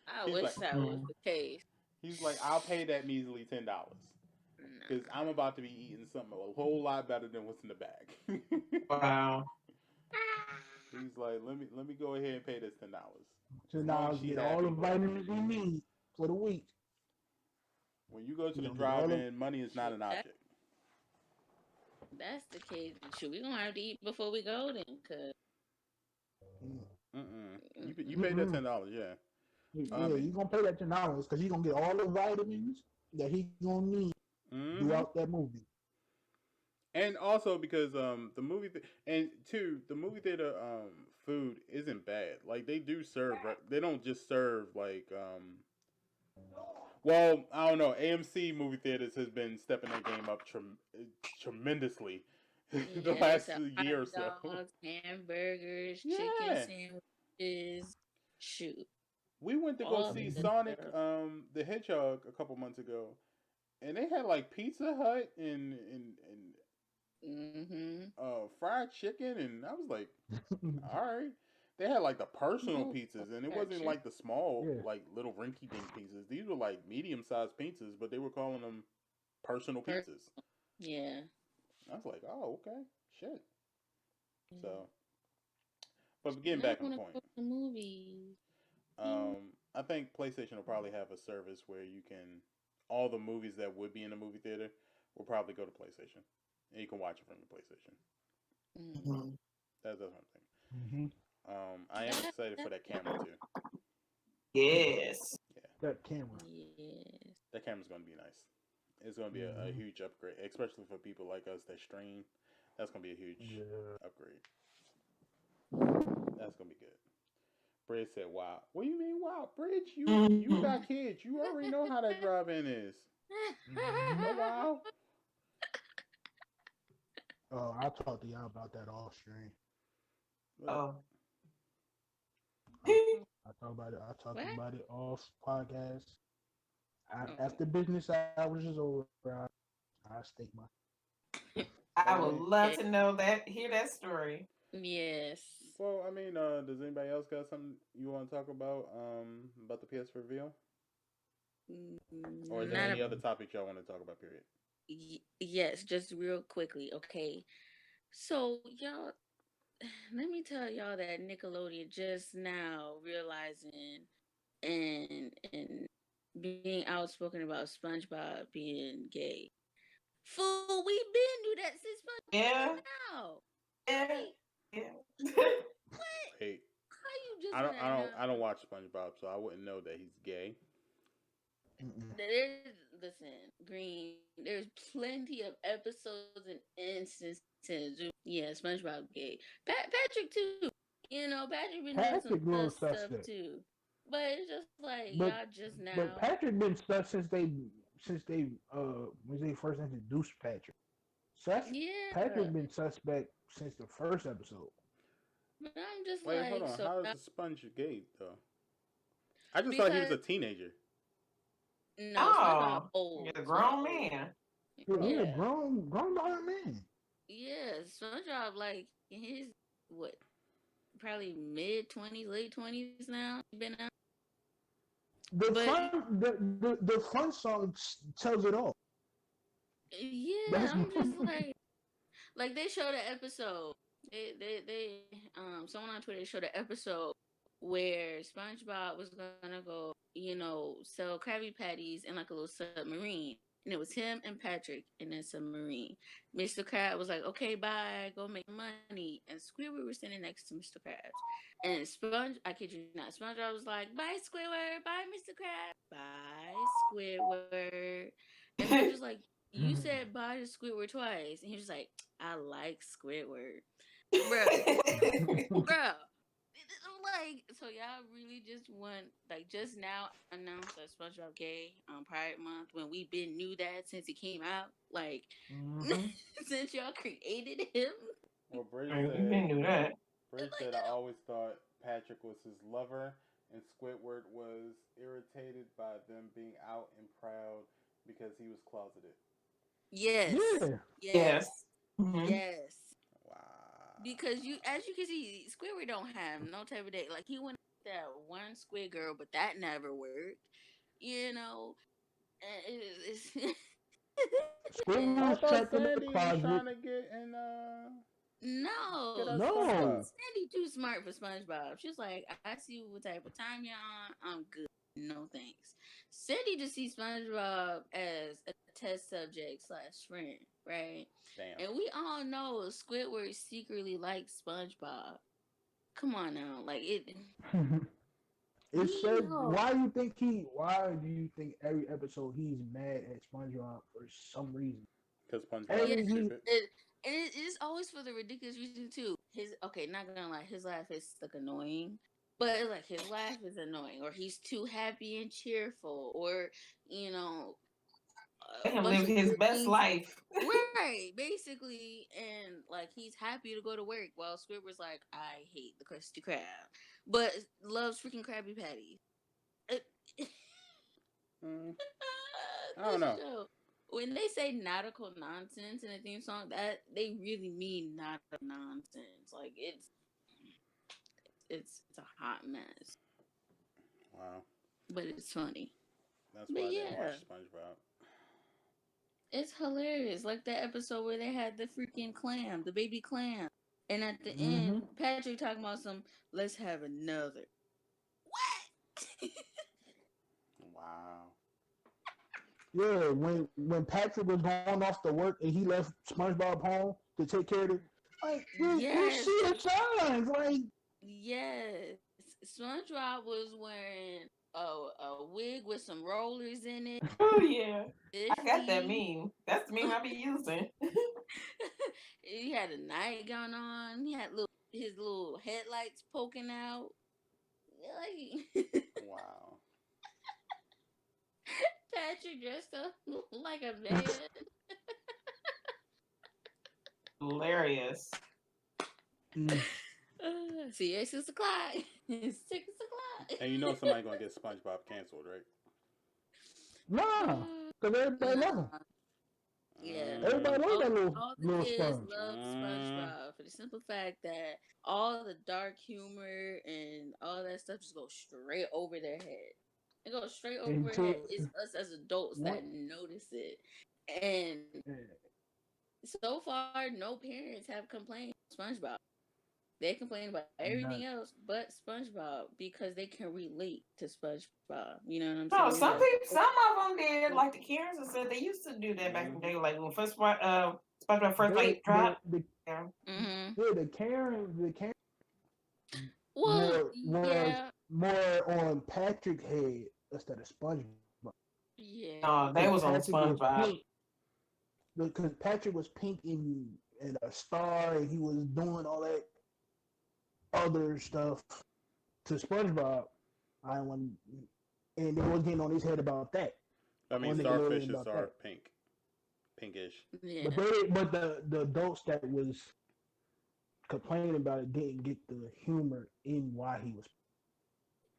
C: I wish that was the case.
A: He's like, I'll pay that measly $10 because I'm about to be eating something a whole lot better than what's in the bag.
B: Wow.
A: He's like, let me go ahead and pay this $10.
D: $10 get all the vitamins we need for the week.
A: When you go to the drive-in, money is not an object.
C: That's the case. Shoot, we gonna have to eat before we go then, cause.
A: You pay that $10, yeah.
D: Yeah, you gonna pay that $10 because you gonna get all the vitamins that he gonna need throughout that movie.
A: And also because the movie theater food isn't bad. Like they do serve. They don't just serve like well, I don't know. AMC movie theaters has been stepping their game up tremendously the last year or so.
C: Dogs, hamburgers, chicken sandwiches. Shoot.
A: We went to go see Sonic the Hedgehog a couple months ago, and they had like Pizza Hut and fried chicken, and I was like, all right. They had like the personal pizzas, and it wasn't like the small, like little rinky-dink pizzas. These were like medium-sized pizzas, but they were calling them personal pizzas.
C: Yeah.
A: I was like, oh, okay, shit. So, but getting back on the point,
C: the movies.
A: I think PlayStation will probably have a service where you can all the movies that would be in a movie theater will probably go to PlayStation, and you can watch it from your PlayStation. That's what I'm thinking. I am excited for that camera too.
B: Yes.
A: Yeah.
D: That camera.
C: Yes.
A: That camera's going to be nice. It's going to be a huge upgrade, especially for people like us that stream. That's going to be a huge upgrade. That's going to be good. Bridge said, wow. What do you mean, wow? Bridge, you got kids. You already know how that drive-in is. Wow.
D: Oh, I'll talk to y'all about that off stream.
A: What?
B: Oh.
D: I talk about it. I talk
C: What?
D: about it off podcast.
C: Okay.
D: After business hours is over, I state my.
B: I would love
C: Okay.
B: to know that, hear that story.
C: Yes.
A: Well, I mean, does anybody else got something you want to talk about the PS reveal, or is there
C: Not
A: any
C: a.
A: other topics y'all want to talk about? Period.
C: Yes, just real quickly. Okay. So y'all, let me tell y'all that Nickelodeon just now realizing and being outspoken about SpongeBob being gay. Fool, we been do that since SpongeBob
B: Yeah.
C: came out.
B: Yeah.
C: Like,
B: Yeah.
C: what?
A: Wait,
C: How you just
A: I don't, I
C: gonna
A: don't, I don't
C: now?
A: watch SpongeBob, so I wouldn't know that he's gay.
D: Mm-mm.
C: There's listen, Green. There's plenty of episodes and instances. Yeah, SpongeBob gay. Patrick too. You know, Patrick been doing some
D: Patrick little
C: stuff
D: suspect,
C: too. But it's just like
D: but
C: y'all just
D: but
C: now.
D: Patrick been stuck since they when they first introduced Patrick.
C: Yeah,
D: Patrick been suspect since the first episode.
C: but I'm just
A: Wait, hold
C: like
A: on.
C: so
A: How is the sponge gay though? I just thought he was
C: because
A: a teenager.
C: no, SpongeBob
B: Oh,
C: old.
B: you're a
C: SpongeBob
B: grown
C: old.
B: man.
D: He's
A: Oh,
D: a
C: Yeah,
D: grown dog man.
C: yeah. SpongeBob like in his what probably mid 20s, late 20s now. He been out, but
D: The fun song tells it all.
C: yeah,
D: That's
C: I'm just like they showed an episode. They someone on Twitter showed an episode where SpongeBob was gonna go, sell Krabby Patties in like a little submarine. And it was him and Patrick in that submarine. Mr. Krabs was like, okay, bye, go make money. And Squidward was standing next to Mr. Krabs. And I kid you not, SpongeBob was like, bye, Squidward, bye, Mr. Krabs, bye, Squidward. And Patrick was like, you said bye to Squidward twice. And he was like, I like Squidward. Bruh, bruh. Like, so y'all really just want, like, just now announced that SpongeBob gay on Pride Month when we been knew that since he came out? Like,
D: Mm-hmm.
C: since y'all created him?
A: well, Bridge
B: You
A: said.
B: knew that.
A: Bridge
C: Like,
A: said I always thought Patrick was his lover, and Squidward was irritated by them being out and proud because he was closeted.
C: yes.
D: Yeah.
C: Yes.
B: Yes. Mm-hmm.
C: Yes.
A: Wow.
C: Because as you can see, Squidward don't have no type of date. Like, he went that one squid girl, but that never worked. You know? And it's
A: I
D: Squidward's
A: thought
D: trapped in the
A: Sandy was
D: closet.
A: trying to get in get
C: No,
A: us
D: No.
A: SpongeBob.
C: Sandy too smart for SpongeBob. She's like, I see what type of time you're on. I'm good. No thanks. Sandy just sees SpongeBob as a test subject / friend, right?
A: Damn.
C: And we all know Squidward secretly likes SpongeBob. Come on now, like it.
D: It
C: We
D: said,
C: know.
D: why do you think every episode he's mad at SpongeBob for some reason?
A: Because SpongeBob
C: Yeah,
A: is
D: Every he
A: stupid.
C: and it is always for the ridiculous reason too. Not gonna lie, his laugh is like annoying, but it's like his laugh is annoying, or he's too happy and cheerful, or you know,
B: Let
C: a
B: him
C: bunch
B: live
C: of
B: his
C: different
B: best
C: things.
B: life.
C: Right, basically, and like he's happy to go to work, while Squidward's like, I hate the Krusty Krab, but loves freaking Krabby Patties. It,
A: Mm, I don't
C: this
A: know.
C: show. When they say nautical nonsense in a theme song, that they really mean nautical nonsense. Like it's a hot mess,
A: Wow.
C: but it's funny.
A: That's
C: But
A: why I didn't watch
C: yeah,
A: SpongeBob.
C: it's hilarious. Like that episode where they had the freaking clam, the baby clam, and at the
D: hmm
C: end, Patrick talking about some. Let's have another. What?
A: Wow.
D: Yeah, when Patrick was going off to work and he left SpongeBob home to take care of it, like you
C: Yes,
D: see the signs, like
C: yes. SpongeBob was wearing a wig with some rollers in it.
B: Oh yeah. I got that
C: 50.
B: meme. That's the meme I be using.
C: He had a nightgown on. He had his little headlights poking out. Like
A: Wow.
C: Patrick dressed up like a man.
B: Hilarious.
C: See, it's 6 o'clock. It's 6 o'clock.
A: And you know somebody gonna get SpongeBob canceled, right?
D: Nah, because everybody love him.
C: Nah, yeah.
D: Everybody love that
C: All the
D: little
C: kids
D: sponge.
C: love SpongeBob for the simple fact that all the dark humor and all that stuff just goes straight over their head. It goes straight over their
D: Until
C: head. It's us as adults
D: what?
C: that notice it. And so far, no parents have complained about SpongeBob. They complain about everything else but SpongeBob because they can relate to SpongeBob. You know what I'm
B: No,
C: saying?
B: some
C: Like,
B: people, some of them did. Like the Karens and said they used to do that back in the day. Like when first SpongeBob first like dropped. Yeah.
D: The Karen
C: well,
D: was
C: yeah,
D: more on Patrick's head instead of SpongeBob.
C: yeah.
B: No, they was on
D: Patrick was
B: SpongeBob.
D: pink because Patrick was pink and a star, and he was doing all that other stuff to SpongeBob. I want, and they was getting on his head about that.
A: I mean,
D: on Nickelodeon
A: starfishes
D: about
A: are
D: that.
A: pinkish.
C: Yeah.
D: But the adults that was complaining about it didn't get the humor in why he was.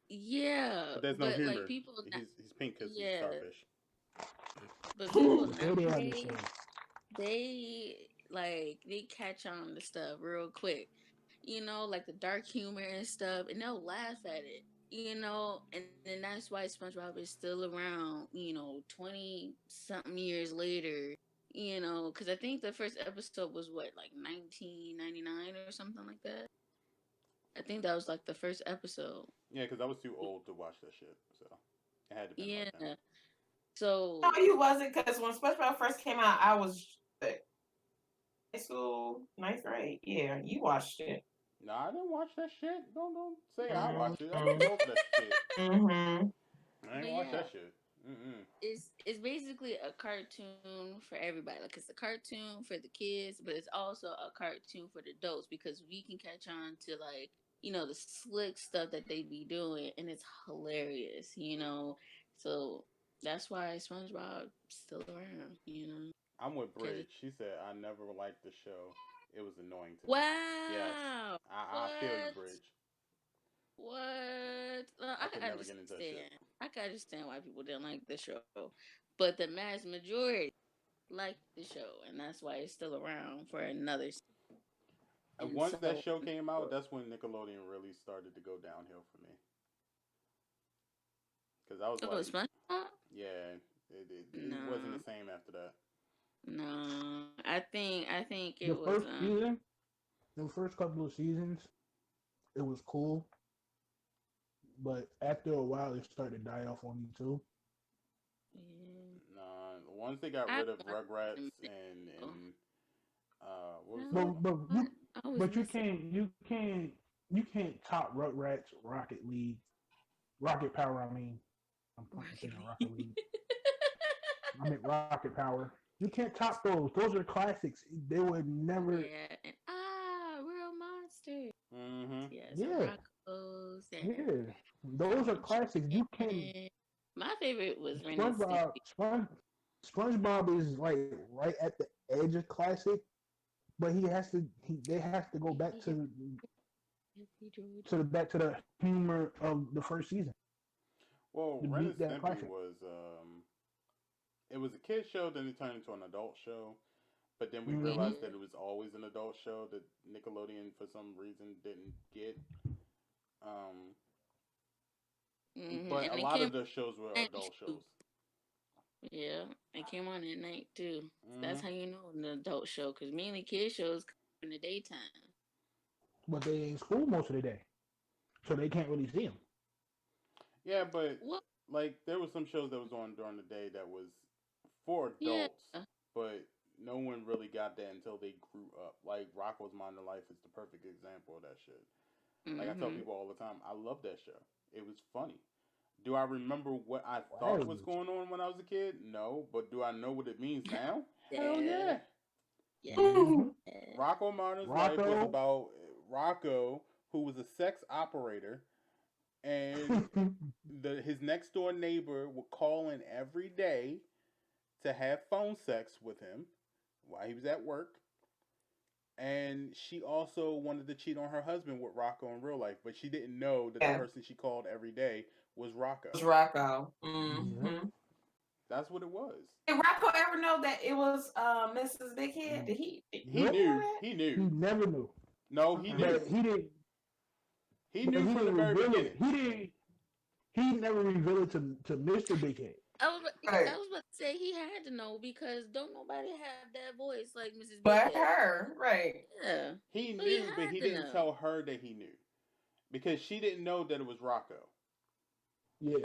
C: Yeah,
A: But there's no
C: but
A: humor.
C: like people,
A: He's pink because he's
C: yeah,
A: starfish.
C: but people
D: They didn't
C: nowadays
D: understand.
C: they catch on to stuff real quick. You know, like the dark humor and stuff, and they'll laugh at it. You know, and then that's why SpongeBob is still around. 20 something years later. Because I think the first episode was what, like 1999 or something like that. I think that was like the first episode.
A: Yeah, because I was too old to watch that shit, so it had to be like that.
C: Yeah. So
B: No, you wasn't, because when SpongeBob first came out, I was high school, ninth grade. Yeah, you watched it.
A: No, I didn't watch that shit. Don't say I watched it. I was too old for that shit.
B: Mm-hmm.
A: I ain't
C: But
A: watch
C: yeah,
A: that shit. Mm-mm.
C: it's basically a cartoon for everybody. Like it's a cartoon for the kids, but it's also a cartoon for the adults because we can catch on to like the slick stuff that they be doing, and it's hilarious. So that's why SpongeBob still around.
A: I'm with
C: Because
A: Bridge. She said I never liked the show. It was annoying to me. Yes,
C: wow,
A: I feel you, Bridge.
C: What? No,
A: I
C: I
A: could
C: can
A: never get into that shit.
C: understand. I can understand why people didn't like the show, but the mass majority like the show, and that's why it's still around for another.
A: And
C: And
A: once that
C: so,
A: show came out, that's when Nickelodeon really started to go downhill for me. Because I was
C: oh,
A: like,
C: SpongeBob?
A: yeah, it wasn't
C: No,
A: the same after that.
C: no. I think
D: The
C: it was
D: first season, the first couple of seasons, it was cool, but after a while, it started to die off on me too.
C: yeah.
A: Nah, once they got
C: I
A: rid of
C: watched it a
A: Rugrats
C: minute ago.
A: and what was
C: No,
A: the
D: But
A: other one?
D: but you
C: I was
D: but
C: missing.
D: you can't top Rugrats, Rocket League, Rocket Power. I mean, I'm
C: Rocket
D: saying Rocket
C: League.
D: League. I mean Rocket Power. You can't top those. Those are classics. They would never.
C: Yeah, and Real Monster.
A: Mm-hmm.
C: Yeah, so
D: Yeah,
C: Rocco's and
D: yeah. Those are classics. You can
C: my favorite was Ren and
D: SpongeBob.
C: Stimpy.
D: SpongeBob is like right at the edge of classic, but they have to go back to the humor of the first season
A: Well,
D: to
A: Ren and
D: beat that
A: Stimpy
D: classic.
A: was it was a kid show, then it turned into an adult show. But then we
D: Mm-hmm.
A: realized that it was always an adult show that Nickelodeon for some reason didn't get. Um, but
C: And
A: a
C: it
A: lot
C: came
A: of the shows were
C: on at
A: adult
C: night too.
A: shows.
C: Yeah, it came on at night too. That's
A: Mm-hmm.
C: how you know an adult show, because mainly kid shows come in the daytime.
D: But they in school most of the day, so they can't really see them.
A: Yeah, but
C: Well,
A: like there was some shows that was on during the day that was for
C: yeah.
A: adults, but no one really got that until they grew up. Like Rocko's Modern Life is the perfect example of that shit. Like I tell
C: Mm-hmm.
A: people all the time, I love that show. It was funny. Do I remember what I thought was
D: Wow.
A: going on when I was a kid? No, but do I know what it means now? Hell
C: Yeah.
A: yeah.
C: Yeah.
D: Mm-hmm.
A: Rocco Modern's Life was
D: Rocco.
A: about Rocco, who was a sex operator, and his next door neighbor would call in every day to have phone sex with him while he was at work. And she also wanted to cheat on her husband with Rocco in real life, but she didn't know that the
B: Yeah.
A: person she called every day was Rocco.
B: It was Rocco.
D: Yeah.
A: That's what it was.
B: Did Rocco ever know that it was Mrs. Big Head? Did he
A: He
D: Nope.
B: know
A: knew.
B: that?
A: He
D: He
A: knew.
D: never knew.
A: No, he knew.
D: But he didn't.
A: He
D: But
A: knew
D: he
A: from the
D: didn't
A: very
D: reveal
A: beginning.
D: it. He didn't. He never revealed it to Mr. Big Head.
B: Right.
C: I was about to say he had to know because don't nobody have that voice like Mrs.
B: But
C: Big Head.
B: her, right.
C: Yeah.
A: He
C: So
A: knew, but
C: had
A: he
C: to
A: didn't
C: know.
A: tell her that he knew. Because she didn't know that it was Rocco.
D: Yeah.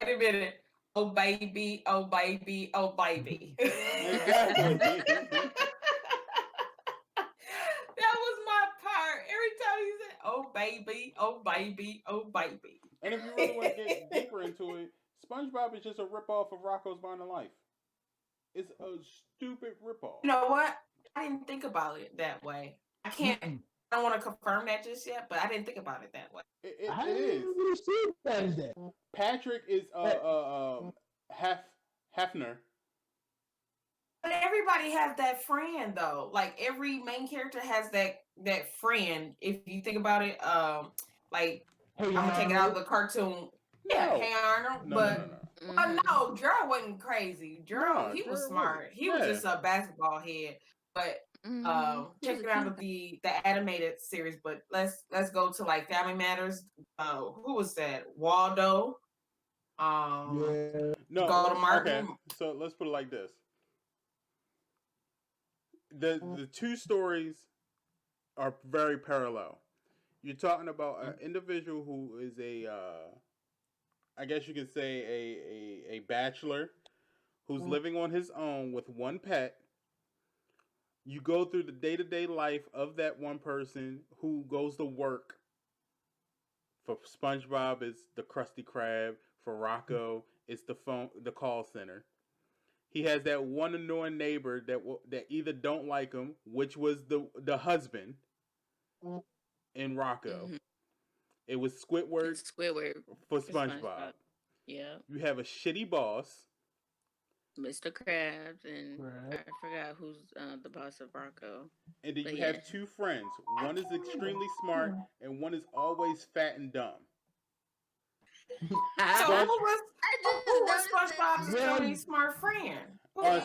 B: Wait a minute. Oh baby, oh baby, oh baby.
A: Exactly.
B: That was my part. Every time he said, "Oh baby, oh baby, oh baby."
A: And if you really want to get deeper into it, SpongeBob is just a ripoff of Rocco's Modern Life. It's a stupid ripoff.
B: You know what? I didn't think about it that way. I can't.
D: Mm-mm.
B: I don't want to confirm that just yet, but I didn't think about it that way.
D: I
A: It
D: didn't
A: is.
D: really see that as that.
A: Patrick is Hefner.
B: But everybody has that friend though. Like every main character has that friend. If you think about it, like
D: Hey,
B: I'm gonna take it out of
D: Arnold.
B: the cartoon. Yeah,
A: No.
B: Hey Arnold.
A: No,
B: But
A: no, no, no.
B: no, Gerald wasn't crazy. Gerald,
A: No,
B: he was
A: Gerald
B: smart.
A: wasn't.
B: He was
A: Yeah.
B: just a basketball head. But
C: He
B: check
C: was
B: it
C: a
B: out
C: king.
B: of the animated series. But let's go to like Family Matters. Who was that? Waldo.
D: Yeah.
A: No,
B: Go to Martin.
A: okay. So let's put it like this. The two stories are very parallel. You're talking about an individual who is I guess you could say a bachelor who's living on his own with one pet. You go through the day to day life of that one person who goes to work. For SpongeBob, it's the Krusty Krab. For Rocco, it's the call center. He has that one annoying neighbor that either don't like him, which was the husband in Rocco.
C: Mm-hmm.
A: It was Squidward
C: Squidward
A: for
C: for
A: SpongeBob.
C: Yeah.
A: You have a shitty boss.
C: Mr. Krabs, and
D: Right.
C: I forgot who's the boss of Rocco.
A: And then
C: But
A: you
C: yeah.
A: have two friends. One is extremely smart, and one is always fat and dumb.
B: So
A: Sponge-
B: who was SpongeBob's
D: Yeah.
B: extremely smart friend?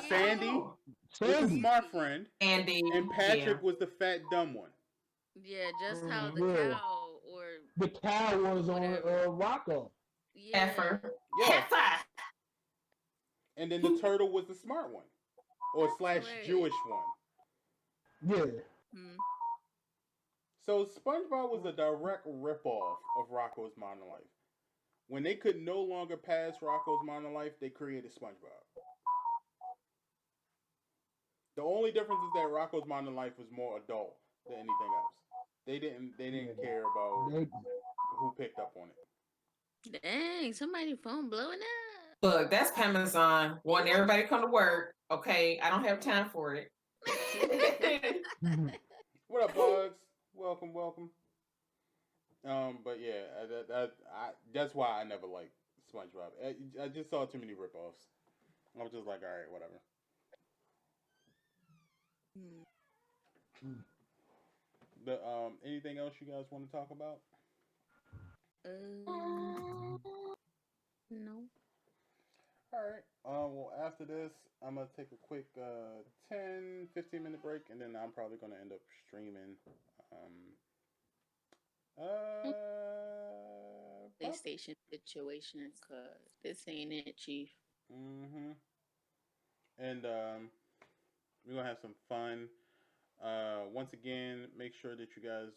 A: Sandy was the
D: Sandy.
A: smart friend,
B: Andy
A: and Patrick was the fat dumb one.
C: Yeah, just how the
D: Yeah.
C: cow or
D: The cow was
C: Whatever.
D: on Rocco.
C: yeah.
B: Heifer.
A: Yeah.
B: Heifer.
A: And then the turtle was the smart one, or /
C: Right.
A: Jewish one.
D: Yeah.
C: Hmm.
A: So SpongeBob was a direct ripoff of Rocco's Modern Life. When they could no longer pass Rocco's Modern Life, they created SpongeBob. The only difference is that Rocco's Modern Life was more adult than anything else. They didn't care about who picked up on it.
C: Dang, somebody phone blowing up.
B: Look, that's Amazon wanting everybody to come to work. Okay, I don't have time for it.
A: What up, Bugs? Welcome, welcome. But yeah, that's why I never liked SpongeBob. I just saw too many ripoffs. I was just like, all right, whatever. The anything else you guys want to talk about?
C: No.
A: All right. Well, after this, I'm gonna take a quick 10, 15-minute break, and then I'm probably gonna end up streaming.
C: PlayStation situation, cause this ain't it, Chief.
A: Mm-hmm. And we're gonna have some fun. Once again, make sure that you guys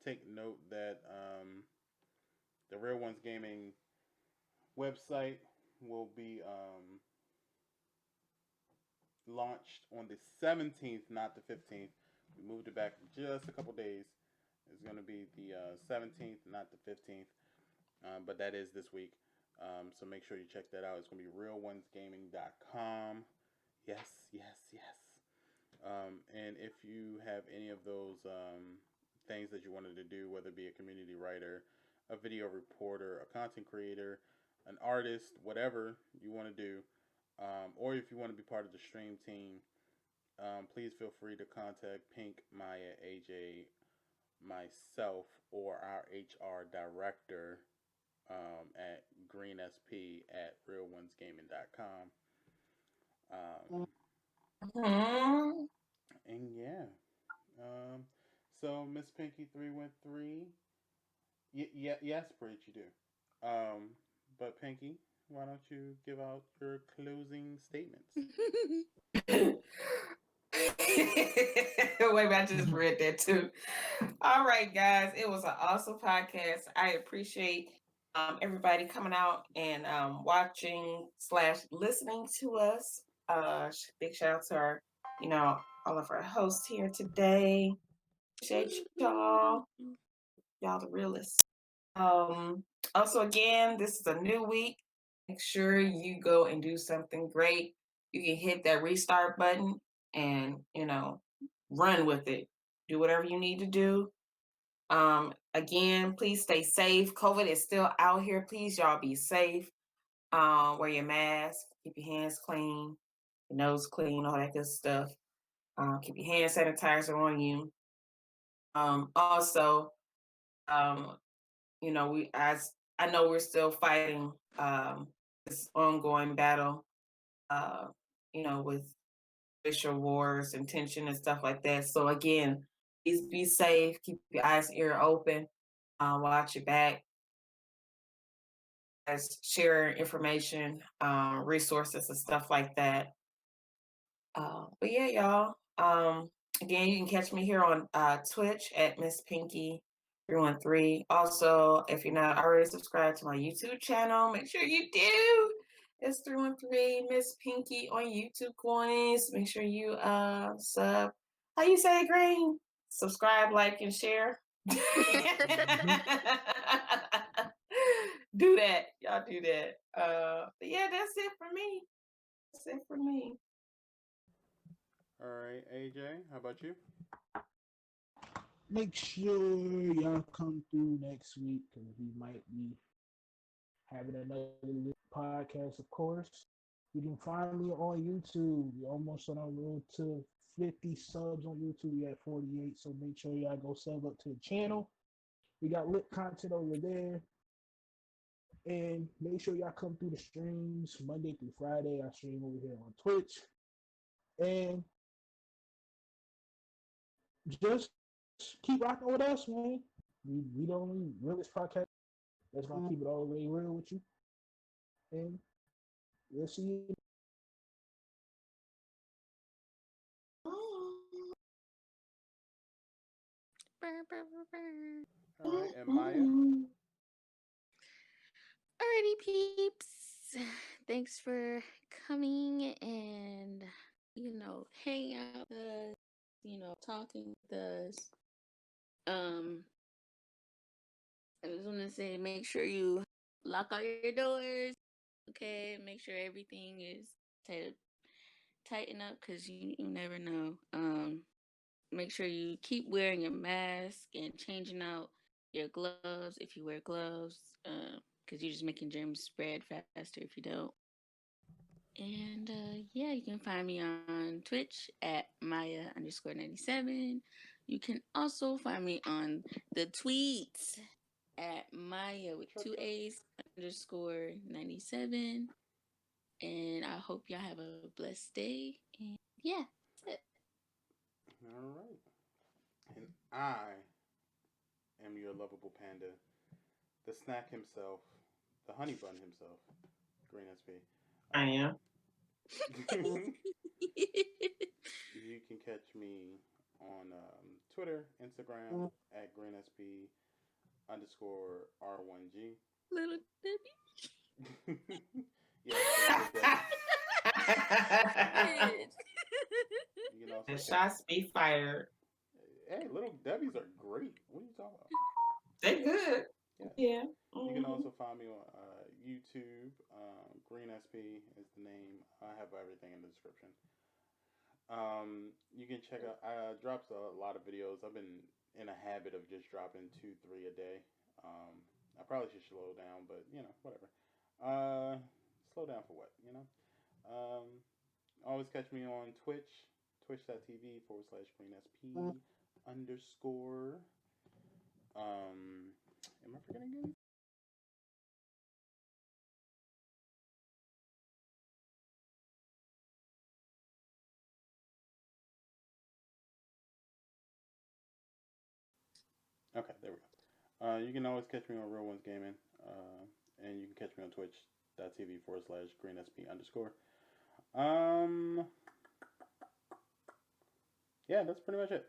A: take note that the Real Ones Gaming website will be launched on the 17th, not the 15th. We moved it back just a couple days. It's going to be the 17th, not the 15th, but that is this week. So make sure you check that out. It's going to be RealOnesGaming.com. Yes, yes, yes. And if you have any of those things that you wanted to do, whether it be a community writer, a video reporter, a content creator, an artist, whatever you want to do, or if you want to be part of the stream team, please feel free to contact Pink, Maya, AJ, myself, or our HR director at Greensp at RealOnesGaming.com.
B: Mhm.
A: And yeah, um, so Miss Pinky 313, yes, Bridge, you do. But Pinky, why don't you give out your closing statements?
B: Wait, I just read that too. All right, guys, it was an awesome podcast. I appreciate everybody coming out and watching slash listening to us. Big shout out to our, all of our hosts here today. Appreciate y'all. Y'all the realest. Also, again, this is a new week. Make sure you go and do something great. You can hit that restart button and, run with it. Do whatever you need to do. Again, please stay safe. COVID is still out here. Please, y'all be safe. Wear your mask. Keep your hands clean, your nose clean, all that good stuff. Keep your hand sanitizer on you. Also, um, as I know we're still fighting this ongoing battle, uh, with racial wars and tension and stuff like that. So again, please be safe, keep your eyes and ear open, watch your back, as share information, resources and stuff like that. But yeah, y'all. Again, you can catch me here on Twitch at Miss Pinky 313. Also, if you're not already subscribed to my YouTube channel, make sure you do. It's 313 Miss Pinky on YouTube, coins. Make sure you sub. How you say it, Green? Subscribe, like, and share. Do that. Y'all do that. But yeah, that's it for me. That's it for me.
A: All right, AJ, how about you?
D: Make sure y'all come through next week because we might be having another podcast, of course. You can find me on YouTube. We're almost on our road to 50 subs on YouTube. We at 48, so make sure y'all go sub up to the channel. We got lit content over there. And make sure y'all come through the streams Monday through Friday. I stream over here on Twitch. And just keep rocking with us, man. We the only realest podcast that's gonna keep it all the way real with you. And we'll see you.
A: All right, and Maya?
C: Alrighty, peeps. Thanks for coming and, hang out with us, talking with us. I just want to say, make sure you lock all your doors. Okay, make sure everything is tighten up because you never know. Make sure you keep wearing your mask and changing out your gloves if you wear gloves, because you're just making germs spread faster if you don't. And yeah, you can find me on Twitch at Maya_97. You can also find me on the tweets at Maya with two A's _97. And I hope y'all have a blessed day. And yeah, that's it.
A: All right. And I am your lovable panda, the snack himself, the honey bun himself, Green SP.
B: I am.
A: You can catch me on Twitter, Instagram at GreenSP_R1G.
C: Little Debbie.
A: Yes, Debbie. You can also
B: The shots be fired.
A: Hey, little Debbie's are great. What are you talking about?
B: They good.
A: Yeah.
B: Yeah.
A: You can also find me on YouTube. Green SP is the name. I have everything in the description. You can check out. I drops a lot of videos. I've been in a habit of just dropping 2, 3 a day. I probably should slow down, but whatever. Slow down for what? Always catch me on Twitch, twitch.tv/GreenSp underscore. Am I forgetting anything? Okay, there we go. You can always catch me on RealOnesGaming, and you can catch me on twitch.tv/GreenSp underscore. Yeah, that's pretty much it.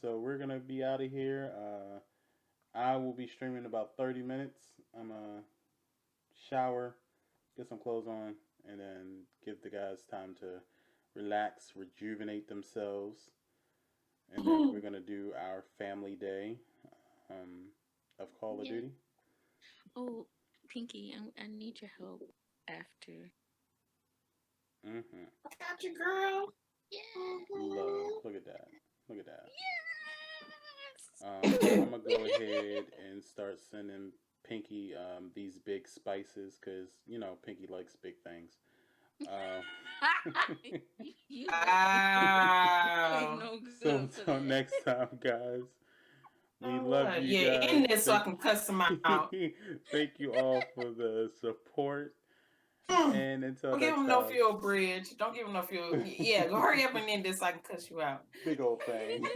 A: So we're gonna be out of here. I will be streaming in about 30 minutes. I'm gonna shower, get some clothes on, and then give the guys time to relax, rejuvenate themselves, and then we're gonna do our family day of Call of Duty.
C: Oh, Pinky, I need your help after.
B: I got you, girl.
C: Yeah.
A: Love. Look at that. Look at that.
C: Yes.
A: I'm gonna go ahead and start sending Pinky these big spices because you know Pinky likes big things.
C: You
B: Wow.
C: no
A: So
C: good for
A: until
C: that.
A: next time, guys. We
B: Oh,
A: love
B: what?
A: you
B: Yeah,
A: guys.
B: end this so I can cuss them out.
A: Thank you all for the support. And until
B: Don't give
A: next
B: him no
A: time.
B: fuel, Bridge. Don't give him no fuel. Yeah, go hurry up and end this so I can cuss you out.
A: Big old thing.